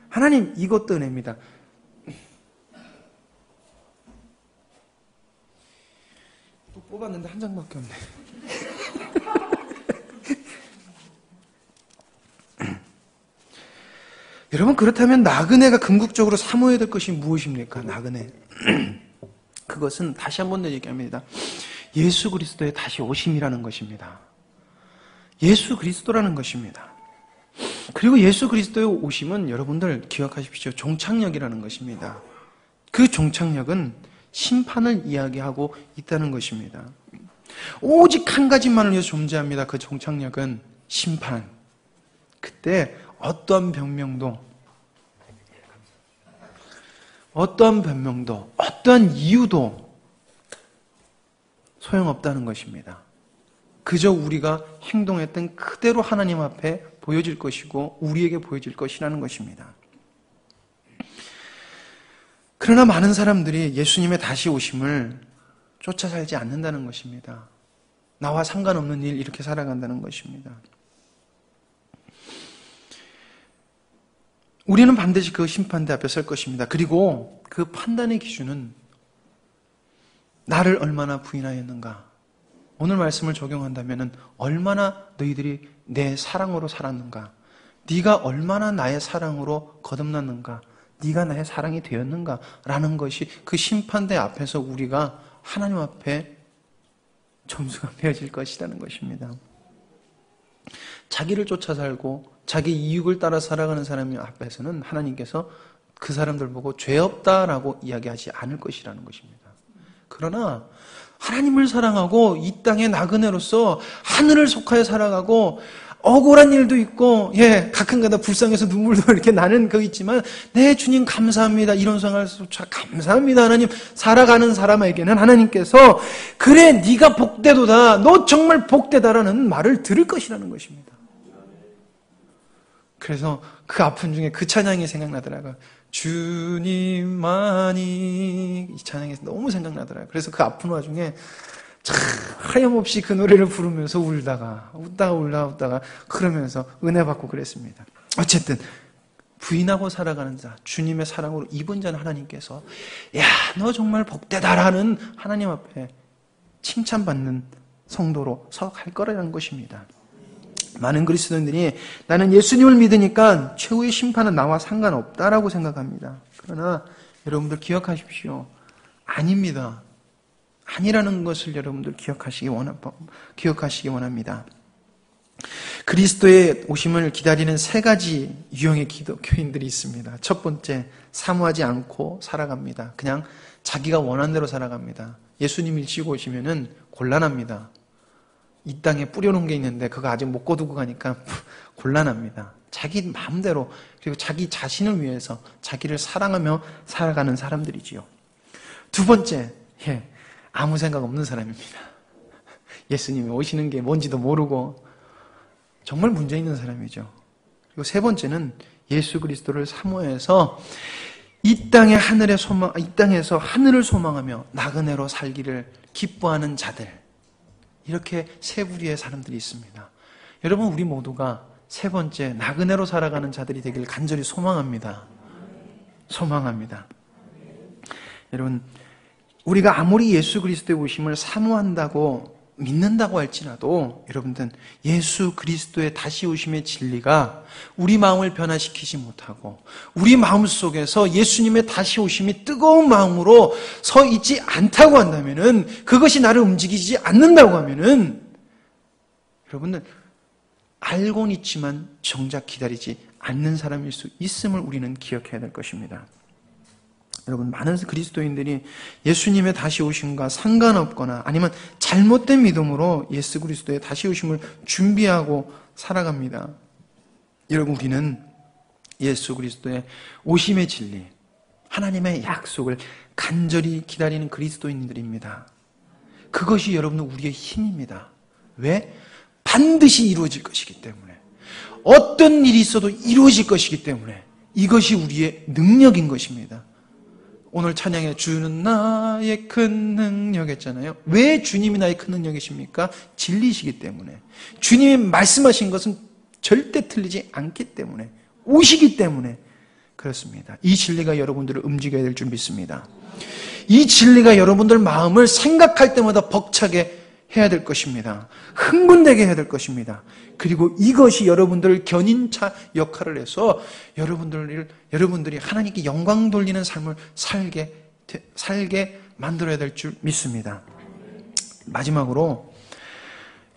Speaker 1: 하나님, 이것도 은혜입니다. 또 뽑았는데 한 장밖에 없네. 여러분, 그렇다면 나그네가 궁극적으로 사모해야 될 것이 무엇입니까? 나그네. 그것은 다시 한 번 더 얘기합니다. 예수 그리스도의 다시 오심이라는 것입니다. 예수 그리스도라는 것입니다. 그리고 예수 그리스도의 오심은 여러분들 기억하십시오. 종착역이라는 것입니다. 그 종착역은 심판을 이야기하고 있다는 것입니다. 오직 한 가지만을 위해서 존재합니다. 그 종착역은 심판. 그때 어떠한 변명도, 어떠한 이유도 소용없다는 것입니다. 그저 우리가 행동했던 그대로 하나님 앞에 보여질 것이고 우리에게 보여질 것이라는 것입니다. 그러나 많은 사람들이 예수님의 다시 오심을 쫓아 살지 않는다는 것입니다. 나와 상관없는 일 이렇게 살아간다는 것입니다. 우리는 반드시 그 심판대 앞에 설 것입니다. 그리고 그 판단의 기준은 나를 얼마나 부인하였는가. 오늘 말씀을 적용한다면 얼마나 너희들이 내 사랑으로 살았는가. 네가 얼마나 나의 사랑으로 거듭났는가. 네가 나의 사랑이 되었는가 라는 것이 그 심판대 앞에서 우리가 하나님 앞에 점수가 매어질 것이라는 것입니다. 자기를 쫓아 살고 자기 이익을 따라 살아가는 사람 앞에서는 하나님께서 그 사람들 보고 죄 없다라고 이야기하지 않을 것이라는 것입니다. 그러나 하나님을 사랑하고 이 땅의 나그네로서 하늘을 속하여 살아가고 억울한 일도 있고, 가끔가다 불쌍해서 눈물도 이렇게 나는 거 있지만, 네, 주님 감사합니다. 이런 생활조차 감사합니다. 하나님, 살아가는 사람에게는 하나님께서, 그래, 네가 복되도다. 너 정말 복되다라는 말을 들을 것이라는 것입니다. 그래서 그 아픔 중에 그 찬양이 생각나더라고요. 주님만이, 이 찬양이 너무 생각나더라고요. 그래서 그 아픈 와중에 참 하염없이 그 노래를 부르면서 웃다가 그러면서 은혜 받고 그랬습니다. 어쨌든 부인하고 살아가는 자, 주님의 사랑으로 입은 자는 하나님께서 야, 너 정말 복되다라는 하나님 앞에 칭찬받는 성도로 서 갈 거라는 것입니다. 많은 그리스도인들이 나는 예수님을 믿으니까 최후의 심판은 나와 상관없다라고 생각합니다. 그러나 여러분들 기억하십시오. 아닙니다. 아니라는 것을 여러분들 기억하시기 원합니다. 그리스도의 오심을 기다리는 세 가지 유형의 기독교인들이 있습니다. 첫 번째, 사모하지 않고 살아갑니다. 그냥 자기가 원하는 대로 살아갑니다. 예수님 일찍 오시면은 곤란합니다. 이 땅에 뿌려놓은 게 있는데 그거 아직 못 거두고 가니까 곤란합니다. 자기 마음대로, 그리고 자기 자신을 위해서 자기를 사랑하며 살아가는 사람들이지요. 두 번째, 아무 생각 없는 사람입니다. 예수님이 오시는 게 뭔지도 모르고 정말 문제 있는 사람이죠. 그리고 세 번째는 예수 그리스도를 사모해서 이 땅에서 하늘을 소망하며 나그네로 살기를 기뻐하는 자들. 이렇게 세 부류의 사람들이 있습니다. 여러분, 우리 모두가 세 번째 나그네로 살아가는 자들이 되기를 간절히 소망합니다. 여러분, 우리가 아무리 예수 그리스도의 오심을 사모한다고 믿는다고 할지라도 여러분들 예수 그리스도의 다시 오심의 진리가 우리 마음을 변화시키지 못하고 우리 마음 속에서 예수님의 다시 오심이 뜨거운 마음으로 서 있지 않다고 한다면은, 그것이 나를 움직이지 않는다고 하면은 여러분들 알고는 있지만 정작 기다리지 않는 사람일 수 있음을 우리는 기억해야 될 것입니다. 여러분, 많은 그리스도인들이 예수님의 다시 오심과 상관없거나 아니면 잘못된 믿음으로 예수 그리스도의 다시 오심을 준비하고 살아갑니다. 여러분, 우리는 예수 그리스도의 오심의 진리, 하나님의 약속을 간절히 기다리는 그리스도인들입니다. 그것이 여러분은 우리의 힘입니다. 왜? 반드시 이루어질 것이기 때문에. 어떤 일이 있어도 이루어질 것이기 때문에. 이것이 우리의 능력인 것입니다. 오늘 찬양에 주는 나의 큰 능력 했잖아요. 왜 주님이 나의 큰 능력이십니까? 진리시기 때문에. 주님이 말씀하신 것은 절대 틀리지 않기 때문에, 오시기 때문에 그렇습니다. 이 진리가 여러분들을 움직여야 될 줄 믿습니다. 이 진리가 여러분들 마음을 생각할 때마다 벅차게 해야 될 것입니다. 흥분되게 해야 될 것입니다. 그리고 이것이 여러분들을 견인차 역할을 해서 여러분들이 하나님께 영광 돌리는 삶을 살게 만들어야 될 줄 믿습니다. 마지막으로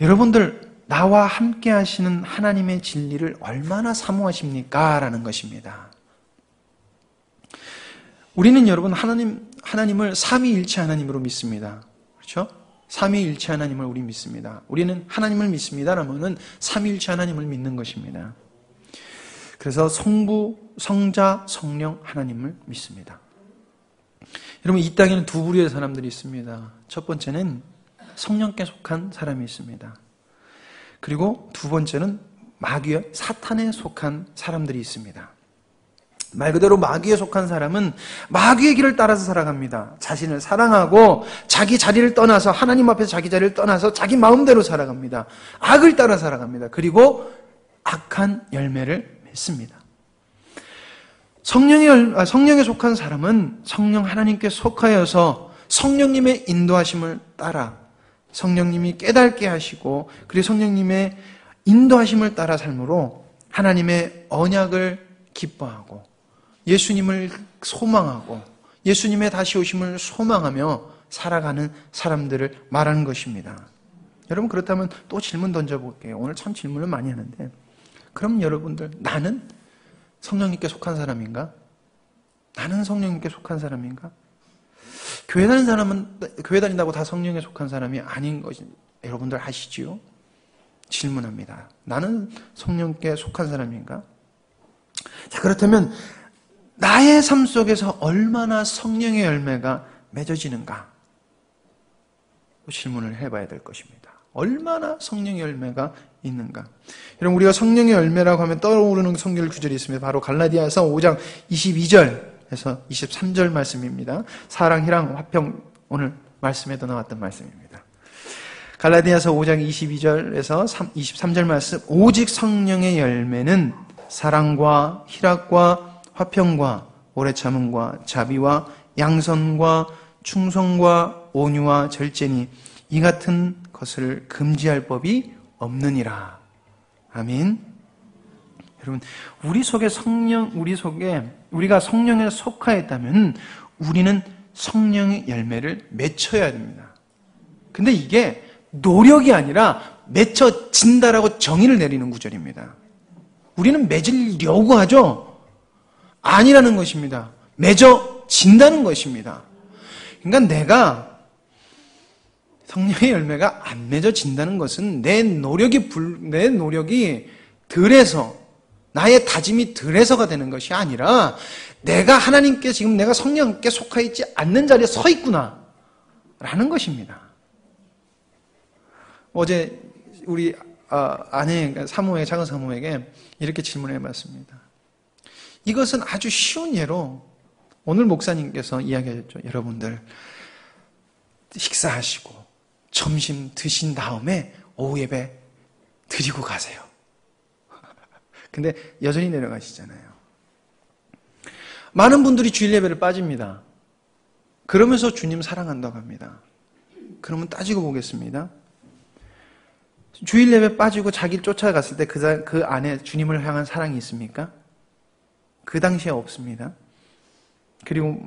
Speaker 1: 여러분들, 나와 함께 하시는 하나님의 진리를 얼마나 사모하십니까? 라는 것입니다. 우리는 여러분 하나님을 삼위일체 하나님으로 믿습니다. 그렇죠? 삼위일체 하나님을 우리 믿습니다. 우리는 하나님을 믿습니다라면은 삼위일체 하나님을 믿는 것입니다. 그래서 성부, 성자, 성령 하나님을 믿습니다. 여러분, 이 땅에는 두 부류의 사람들이 있습니다. 첫 번째는 성령께 속한 사람이 있습니다. 그리고 두 번째는 마귀의 사탄에 속한 사람들이 있습니다. 말 그대로 마귀에 속한 사람은 마귀의 길을 따라서 살아갑니다. 자신을 사랑하고 자기 자리를 떠나서, 하나님 앞에서 자기 자리를 떠나서 자기 마음대로 살아갑니다. 악을 따라 살아갑니다. 그리고 악한 열매를 맺습니다. 성령에 속한 사람은 성령 하나님께 속하여서 성령님의 인도하심을 따라 성령님이 깨닫게 하시고 그리고 성령님의 인도하심을 따라 삶으로 하나님의 언약을 기뻐하고 예수님을 소망하고 예수님의 다시 오심을 소망하며 살아가는 사람들을 말하는 것입니다. 여러분 그렇다면 또 질문 던져볼게요. 오늘 참 질문을 많이 하는데 그럼 여러분들 나는 성령님께 속한 사람인가? 나는 성령님께 속한 사람인가? 교회 다니는 사람은 교회 다닌다고 다 성령에 속한 사람이 아닌 것이 여러분들 아시지요? 질문합니다. 나는 성령께 속한 사람인가? 자, 그렇다면 나의 삶 속에서 얼마나 성령의 열매가 맺어지는가? 질문을 해봐야 될 것입니다. 얼마나 성령의 열매가 있는가? 여러분 우리가 성령의 열매라고 하면 떠오르는 성경 구절이 있습니다. 바로 갈라디아서 5장 22절에서 23절 말씀입니다. 사랑, 희랑, 화평 오늘 말씀에도 나왔던 말씀입니다. 갈라디아서 5장 22절에서 23절 말씀 오직 성령의 열매는 사랑과 희락과 화평과 오래 참음과 자비와 양선과 충성과 온유와 절제니 이 같은 것을 금지할 법이 없느니라. 아멘. 여러분, 우리가 성령에 속하였다면 우리는 성령의 열매를 맺혀야 됩니다. 근데 이게 노력이 아니라 맺혀진다라고 정의를 내리는 구절입니다. 우리는 맺으려고 하죠? 아니라는 것입니다. 맺어진다는 것입니다. 그러니까 내가 성령의 열매가 안 맺어진다는 것은 내 노력이 덜해서 나의 다짐이 덜해서가 되는 것이 아니라 내가 하나님께 지금 내가 성령께 속하 있지 않는 자리에 서 있구나 라는 것입니다. 어제 우리 아내 작은 사모에게 이렇게 질문해 봤습니다. 이것은 아주 쉬운 예로 오늘 목사님께서 이야기하셨죠. 여러분들 식사하시고 점심 드신 다음에 오후 예배 드리고 가세요. 근데 여전히 내려가시잖아요. 많은 분들이 주일 예배를 빠집니다. 그러면서 주님 사랑한다고 합니다. 그러면 따지고 보겠습니다. 주일 예배 빠지고 자기를 쫓아갔을 때 그 안에 주님을 향한 사랑이 있습니까? 그 당시에 없습니다. 그리고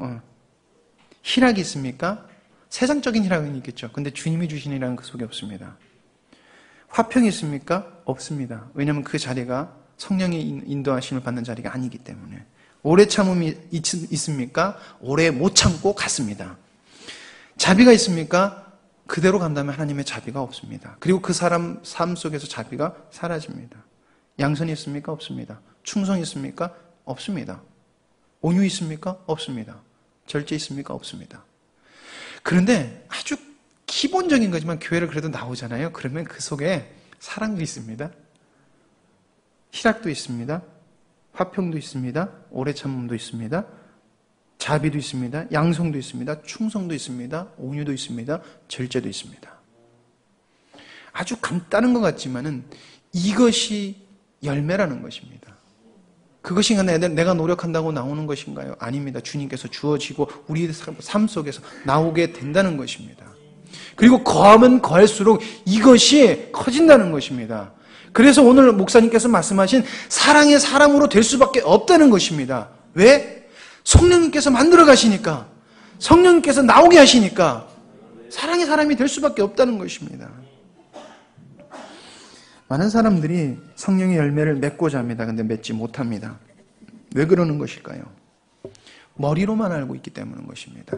Speaker 1: 희락이 있습니까? 세상적인 희락은 있겠죠. 근데 주님이 주신 희락은 그 속에 없습니다. 화평이 있습니까? 없습니다. 왜냐하면 그 자리가 성령의 인도하심을 받는 자리가 아니기 때문에. 오래 참음이 있습니까? 오래 못 참고 갔습니다. 자비가 있습니까? 그대로 간다면 하나님의 자비가 없습니다. 그리고 그 사람 삶 속에서 자비가 사라집니다. 양선이 있습니까? 없습니다. 충성이 있습니까? 없습니다. 온유 있습니까? 없습니다. 절제 있습니까? 없습니다. 그런데 아주 기본적인 거지만 교회를 그래도 나오잖아요. 그러면 그 속에 사랑도 있습니다. 희락도 있습니다. 화평도 있습니다. 오래 참음도 있습니다. 자비도 있습니다. 양성도 있습니다. 충성도 있습니다. 온유도 있습니다. 절제도 있습니다. 아주 간단한 것 같지만은 이것이 열매라는 것입니다. 그것이 내가 노력한다고 나오는 것인가요? 아닙니다. 주님께서 주어지고 우리 삶 속에서 나오게 된다는 것입니다. 그리고 거하면 거할수록 이것이 커진다는 것입니다. 그래서 오늘 목사님께서 말씀하신 사랑의 사람으로 될 수밖에 없다는 것입니다. 왜? 성령님께서 만들어 가시니까, 성령님께서 나오게 하시니까 사랑의 사람이 될 수밖에 없다는 것입니다. 많은 사람들이 성령의 열매를 맺고자 합니다. 근데 맺지 못합니다. 왜 그러는 것일까요? 머리로만 알고 있기 때문인 것입니다.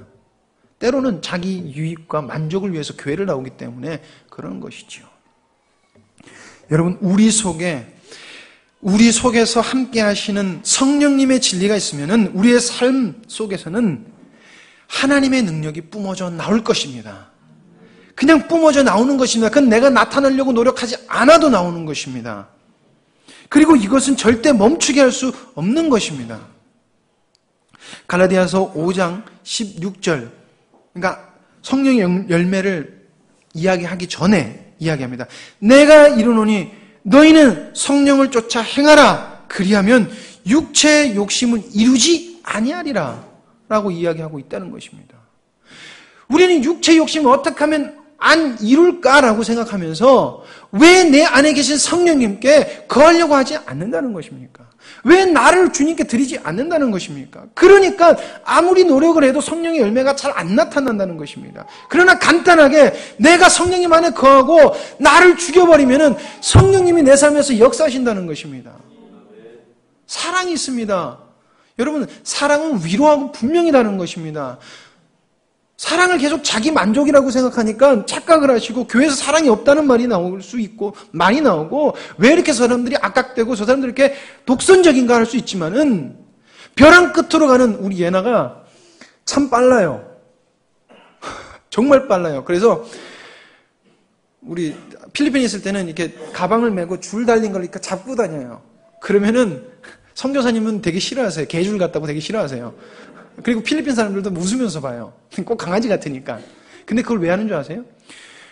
Speaker 1: 때로는 자기 유익과 만족을 위해서 교회를 나오기 때문에 그러는 것이죠. 여러분, 우리 속에서 함께 하시는 성령님의 진리가 있으면은 우리의 삶 속에서는 하나님의 능력이 뿜어져 나올 것입니다. 그냥 뿜어져 나오는 것입니다. 그건 내가 나타내려고 노력하지 않아도 나오는 것입니다. 그리고 이것은 절대 멈추게 할 수 없는 것입니다. 갈라디아서 5장 16절, 그러니까 성령의 열매를 이야기하기 전에 이야기합니다. 내가 이르노니 너희는 성령을 쫓아 행하라. 그리하면 육체의 욕심은 이루지 아니하리라 라고 이야기하고 있다는 것입니다. 우리는 육체의 욕심을 어떻게 하면 안 이룰까라고 생각하면서 왜 내 안에 계신 성령님께 거하려고 하지 않는다는 것입니까? 왜 나를 주님께 드리지 않는다는 것입니까? 그러니까 아무리 노력을 해도 성령의 열매가 잘 안 나타난다는 것입니다. 그러나 간단하게 내가 성령님 안에 거하고 나를 죽여버리면은 성령님이 내 삶에서 역사하신다는 것입니다. 사랑이 있습니다. 여러분, 사랑은 위로하고 분명히 다른 것입니다. 사랑을 계속 자기 만족이라고 생각하니까 착각을 하시고 교회에서 사랑이 없다는 말이 나올 수 있고 많이 나오고 왜 이렇게 사람들이 악각되고 저 사람들이 이렇게 독선적인가 할 수 있지만은 벼랑 끝으로 가는 우리 예나가 참 빨라요. 정말 빨라요. 그래서 우리 필리핀에 있을 때는 이렇게 가방을 메고 줄 달린 걸 이렇게 잡고 다녀요. 그러면은 선교사님은 되게 싫어하세요. 개줄 같다고 되게 싫어하세요. 그리고 필리핀 사람들도 웃으면서 봐요. 꼭 강아지 같으니까. 근데 그걸 왜 하는 줄 아세요?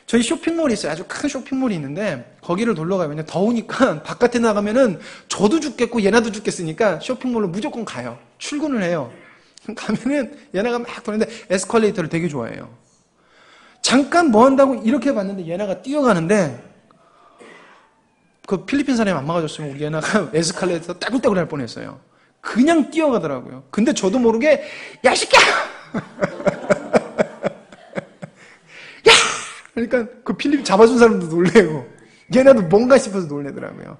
Speaker 1: 저희 쇼핑몰이 있어요. 아주 큰 쇼핑몰이 있는데 거기를 놀러 가면 더우니까 바깥에 나가면은 저도 죽겠고 얘나도 죽겠으니까 쇼핑몰로 무조건 가요. 출근을 해요. 가면은 얘나가 막 도는데 에스컬레이터를 되게 좋아해요. 잠깐 뭐 한다고 이렇게 봤는데 얘나가 뛰어가는데 그 필리핀 사람이 안 막아줬으면 우리 얘나가 에스컬레이터 따글따글 할 뻔했어요. 그냥 뛰어가더라고요. 근데 저도 모르게 야 새끼야! 야! 그러니까 그 필리핀 잡아준 사람도 놀래고 얘네도 뭔가 싶어서 놀래더라고요.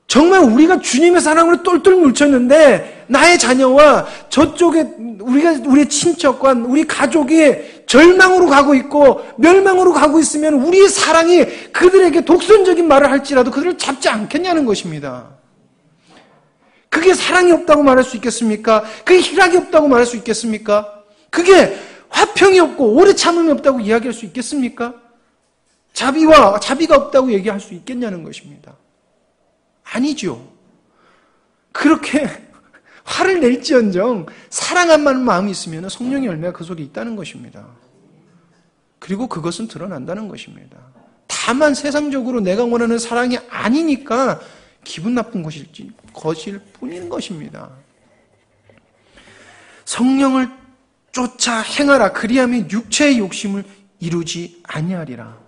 Speaker 1: 정말 우리가 주님의 사랑으로 똘똘 뭉쳤는데 나의 자녀와 저쪽에 우리의 친척과 우리 가족이 절망으로 가고 있고 멸망으로 가고 있으면 우리의 사랑이 그들에게 독선적인 말을 할지라도 그들을 잡지 않겠냐는 것입니다. 그게 사랑이 없다고 말할 수 있겠습니까? 그게 희락이 없다고 말할 수 있겠습니까? 그게 화평이 없고 오래 참음이 없다고 이야기할 수 있겠습니까? 자비가 없다고 얘기할 수 있겠냐는 것입니다. 아니죠. 그렇게 화를 낼지언정 사랑한다는 마음이 있으면 성령의 열매가 그 속에 있다는 것입니다. 그리고 그것은 드러난다는 것입니다. 다만 세상적으로 내가 원하는 사랑이 아니니까 기분 나쁜 것일 뿐인 것입니다. 성령을 쫓아 행하라. 그리하면 육체의 욕심을 이루지 아니하리라.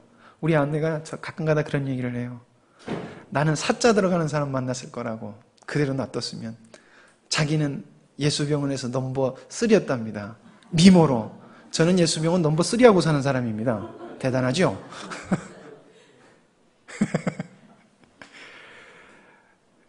Speaker 1: 우리 아내가 가끔가다 그런 얘기를 해요. 나는 사자 들어가는 사람 만났을 거라고. 그대로 놔뒀으면. 자기는 예수병원에서 넘버 3였답니다. 미모로. 저는 예수병원 넘버 3하고 사는 사람입니다. 대단하죠?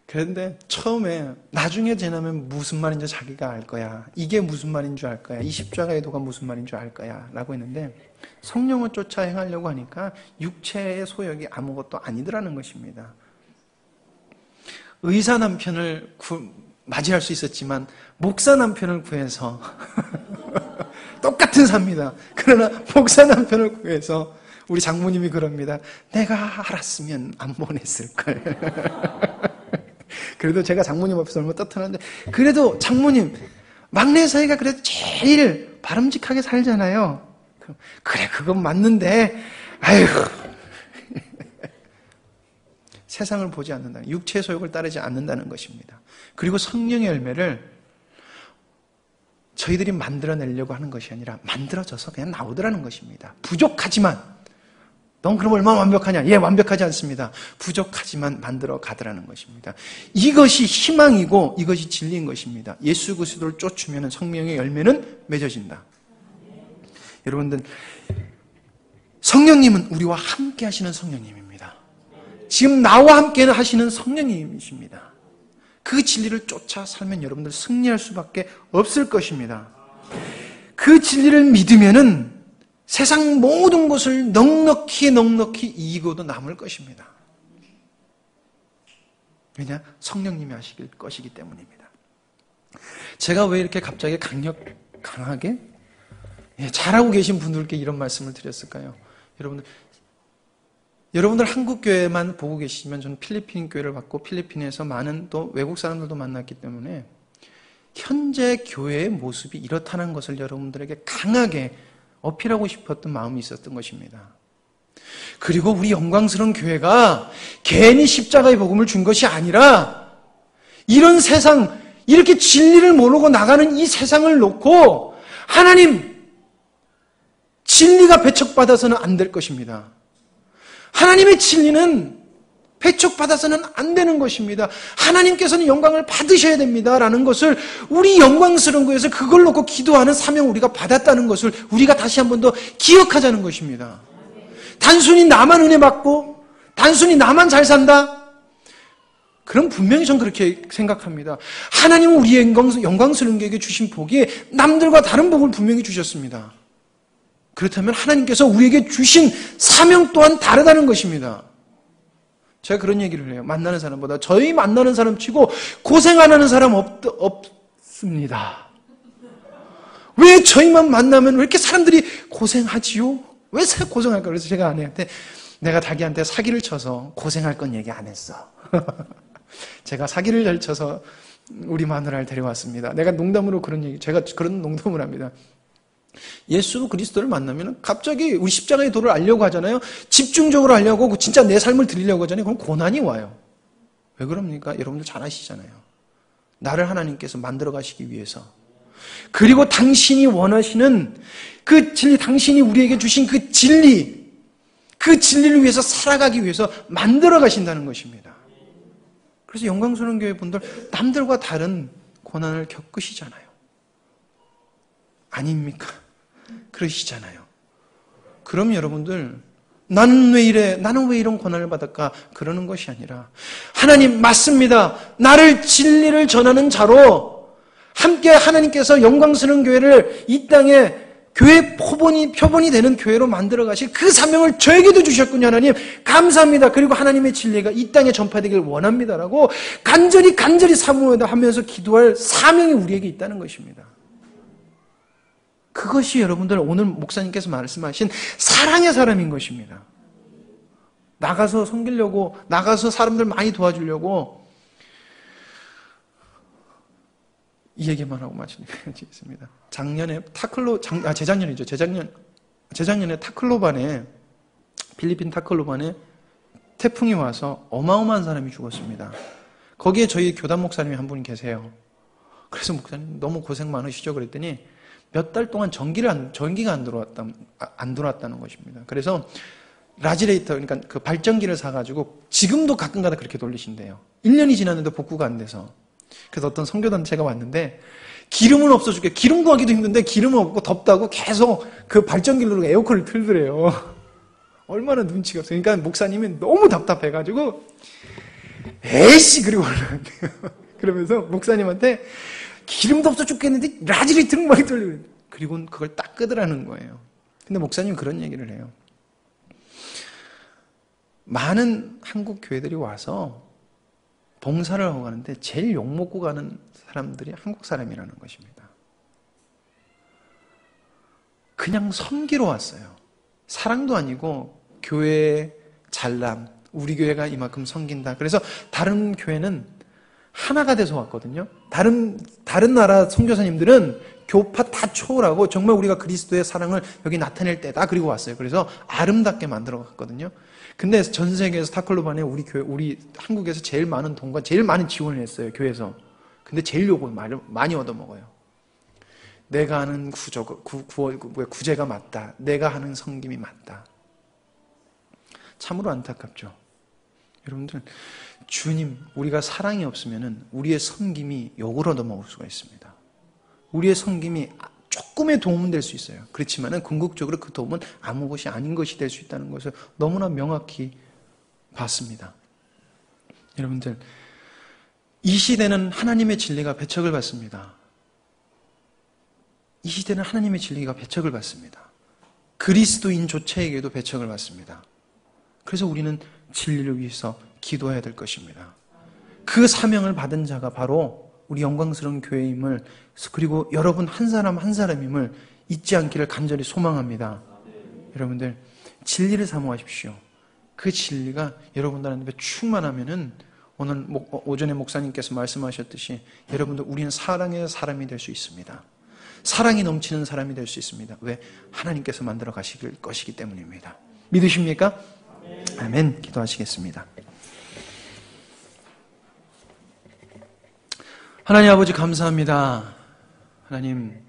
Speaker 1: 그런데 처음에 나중에 지나면 무슨 말인지 자기가 알 거야. 이게 무슨 말인 줄 알 거야. 이 십자가의 도가 무슨 말인 줄 알 거야. 라고 했는데 성령을 쫓아 행하려고 하니까 육체의 소욕이 아무것도 아니더라는 것입니다. 의사 남편을 맞이할 수 있었지만 목사 남편을 구해서 똑같은 삽니다. 그러나 목사 남편을 구해서 우리 장모님이 그럽니다. 내가 알았으면 안 보냈을걸. 그래도 제가 장모님 앞에서 얼마나 떳떳한데 그래도 장모님 막내 사이가 그래도 제일 바람직하게 살잖아요. 그래 그건 맞는데 아휴 세상을 보지 않는다. 육체의 소욕을 따르지 않는다는 것입니다. 그리고 성령의 열매를 저희들이 만들어내려고 하는 것이 아니라 만들어져서 그냥 나오더라는 것입니다. 부족하지만 넌 그럼 얼마나 완벽하냐? 예, 완벽하지 않습니다. 부족하지만 만들어 가더라는 것입니다. 이것이 희망이고 이것이 진리인 것입니다. 예수 그리스도를 쫓으면 성령의 열매는 맺어진다. 여러분들 성령님은 우리와 함께 하시는 성령님입니다. 지금 나와 함께 하시는 성령님이십니다. 그 진리를 쫓아 살면 여러분들 승리할 수밖에 없을 것입니다. 그 진리를 믿으면은 세상 모든 것을 넉넉히 이기고도 남을 것입니다. 왜냐? 성령님이 하실 것이기 때문입니다. 제가 왜 이렇게 갑자기 강하게 잘하고 계신 분들께 이런 말씀을 드렸을까요? 여러분들 한국 교회만 보고 계시면 저는 필리핀 교회를 봤고 필리핀에서 많은 또 외국 사람들도 만났기 때문에 현재 교회의 모습이 이렇다는 것을 여러분들에게 강하게 어필하고 싶었던 마음이 있었던 것입니다. 그리고 우리 영광스러운 교회가 괜히 십자가의 복음을 준 것이 아니라 이런 세상, 이렇게 진리를 모르고 나가는 이 세상을 놓고 하나님, 진리가 배척받아서는 안 될 것입니다. 하나님의 진리는 배척받아서는 안 되는 것입니다. 하나님께서는 영광을 받으셔야 됩니다라는 것을 우리 영광스러운 거에서 그걸 놓고 기도하는 사명을 우리가 받았다는 것을 우리가 다시 한 번 더 기억하자는 것입니다. 단순히 나만 은혜 받고 단순히 나만 잘 산다? 그럼 분명히 전 그렇게 생각합니다. 하나님은 우리의 영광스러운 교회에게 주신 복이 남들과 다른 복을 분명히 주셨습니다. 그렇다면 하나님께서 우리에게 주신 사명 또한 다르다는 것입니다. 제가 그런 얘기를 해요. 만나는 사람보다 저희 만나는 사람 치고 고생 안 하는 사람 없습니다. 왜 저희만 만나면 왜 이렇게 사람들이 고생하지요? 왜 고생할까? 그래서 제가 아내한테 내가 자기한테 사기를 쳐서 고생할 건 얘기 안 했어. 제가 사기를 잘 쳐서 우리 마누라를 데려왔습니다. 내가 농담으로 제가 그런 농담을 합니다. 예수 그리스도를 만나면 갑자기 우리 십자가의 도를 알려고 하잖아요. 집중적으로 알려고 하고 진짜 내 삶을 드리려고 하잖아요. 그럼 고난이 와요. 왜 그럽니까? 여러분들 잘 아시잖아요. 나를 하나님께서 만들어 가시기 위해서. 그리고 당신이 원하시는 그 진리, 당신이 우리에게 주신 그 진리를 위해서 살아가기 위해서 만들어 가신다는 것입니다. 그래서 영광스러운 교회 분들 남들과 다른 고난을 겪으시잖아요. 아닙니까? 그러시잖아요. 그럼 여러분들 나는 왜 이런 고난을 받을까? 그러는 것이 아니라 하나님 맞습니다. 나를 진리를 전하는 자로 함께 하나님께서 영광스러운 교회를 이 땅에 교회 표본이 되는 교회로 만들어 가실 그 사명을 저에게도 주셨군요. 하나님 감사합니다. 그리고 하나님의 진리가 이 땅에 전파되길 원합니다라고 간절히 사모하면서 기도할 사명이 우리에게 있다는 것입니다. 그것이 여러분들 오늘 목사님께서 말씀하신 사랑의 사람인 것입니다. 나가서 섬기려고, 나가서 사람들 많이 도와주려고 이 얘기만 하고 마치겠습니다. 재작년에 타클로반에, 필리핀 타클로반에 태풍이 와서 어마어마한 사람이 죽었습니다. 거기에 저희 교단 목사님이 한 분 계세요. 그래서 목사님 너무 고생 많으시죠? 그랬더니 몇 달 동안 전기가 안 들어왔다는 것입니다. 그래서 라지레이터, 그러니까 그 발전기를 사가지고 지금도 가끔가다 그렇게 돌리신대요. 1년이 지났는데 복구가 안 돼서. 그래서 어떤 선교단체가 왔는데 기름은 없어 죽게, 기름 구하기도 힘든데 기름은 없고 덥다고 계속 그 발전기로 에어컨을 틀더래요. 얼마나 눈치가 없어요. 그러니까 목사님이 너무 답답해가지고 에이씨 그리고 올라간대요. 그러면서 목사님한테 기름도 없어 죽겠는데 라지레이터를 막 돌리고, 그리고 그걸 딱 끄더라는 거예요. 근데 목사님은 그런 얘기를 해요. 많은 한국 교회들이 와서 봉사를 하고 가는데 제일 욕먹고 가는 사람들이 한국 사람이라는 것입니다. 그냥 섬기러 왔어요. 사랑도 아니고 교회 잘남, 우리 교회가 이만큼 섬긴다. 그래서 다른 교회는 하나가 돼서 왔거든요. 다른 나라 선교사님들은 교파 다 초월하고 정말 우리가 그리스도의 사랑을 여기 나타낼 때다. 그리고 왔어요. 그래서 아름답게 만들어 갔거든요. 근데 전 세계에서 타클로반에 우리 한국에서 제일 많은 돈과 제일 많은 지원을 했어요. 교회에서. 근데 제일 욕을 많이 얻어먹어요. 내가 하는 구제가 맞다. 내가 하는 섬김이 맞다. 참으로 안타깝죠. 여러분들, 주님, 우리가 사랑이 없으면 우리의 섬김이 욕을 얻어먹을 수가 있습니다. 우리의 섬김이 조금의 도움은 될 수 있어요. 그렇지만 궁극적으로 그 도움은 아무 것이 아닌 것이 될 수 있다는 것을 너무나 명확히 봤습니다. 여러분들, 이 시대는 하나님의 진리가 배척을 받습니다. 이 시대는 하나님의 진리가 배척을 받습니다. 그리스도인 조차에게도 배척을 받습니다. 그래서 우리는 진리를 위해서 기도해야 될 것입니다. 그 사명을 받은 자가 바로 우리 영광스러운 교회임을, 그리고 여러분 한 사람 한 사람임을 잊지 않기를 간절히 소망합니다. 여러분들, 진리를 사모하십시오. 그 진리가 여러분들한테 충만하면은 오늘 오전에 목사님께서 말씀하셨듯이 여러분들, 우리는 사랑의 사람이 될 수 있습니다. 사랑이 넘치는 사람이 될 수 있습니다. 왜? 하나님께서 만들어 가실 것이기 때문입니다. 믿으십니까? 아멘. 기도하시겠습니다. 하나님 아버지 감사합니다. 하나님,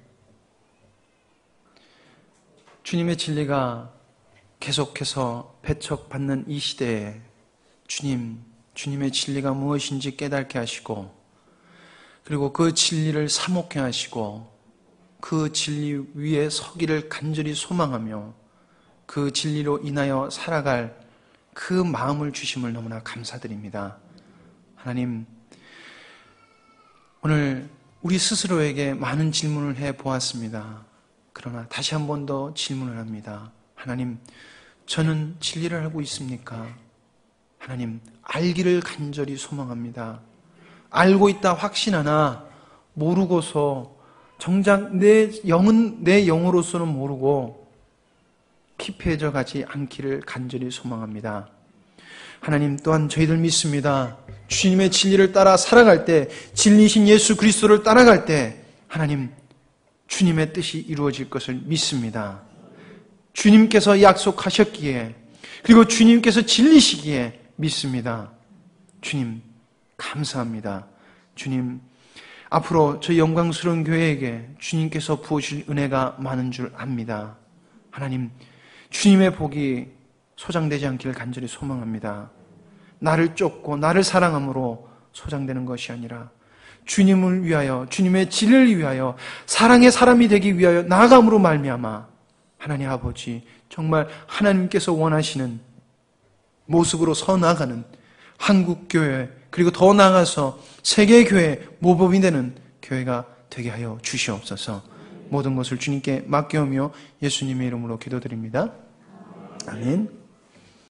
Speaker 1: 주님의 진리가 계속해서 배척받는 이 시대에 주님의 진리가 무엇인지 깨닫게 하시고, 그리고 그 진리를 사목해 하시고, 그 진리 위에 서기를 간절히 소망하며 그 진리로 인하여 살아갈 그 마음을 주심을 너무나 감사드립니다. 하나님, 오늘 우리 스스로에게 많은 질문을 해 보았습니다. 그러나 다시 한 번 더 질문을 합니다. 하나님, 저는 진리를 알고 있습니까? 하나님, 알기를 간절히 소망합니다. 알고 있다 확신하나 모르고서 정작 내 영은 내 영으로서는 모르고 피폐해져 가지 않기를 간절히 소망합니다. 하나님, 또한 저희들 믿습니다. 주님의 진리를 따라 살아갈 때, 진리이신 예수 그리스도를 따라갈 때 하나님, 주님의 뜻이 이루어질 것을 믿습니다. 주님께서 약속하셨기에, 그리고 주님께서 진리시기에 믿습니다. 주님 감사합니다. 주님, 앞으로 저희 영광스러운 교회에게 주님께서 부어주실 은혜가 많은 줄 압니다. 하나님, 주님의 복이 소장되지 않기를 간절히 소망합니다. 나를 쫓고 나를 사랑함으로 소장되는 것이 아니라 주님을 위하여, 주님의 진리를 위하여, 사랑의 사람이 되기 위하여 나아감으로 말미암아 하나님 아버지, 정말 하나님께서 원하시는 모습으로 서 나가는 한국교회, 그리고 더 나아가서 세계교회 모범이 되는 교회가 되게 하여 주시옵소서. 모든 것을 주님께 맡겨오며 예수님의 이름으로 기도드립니다. 아멘.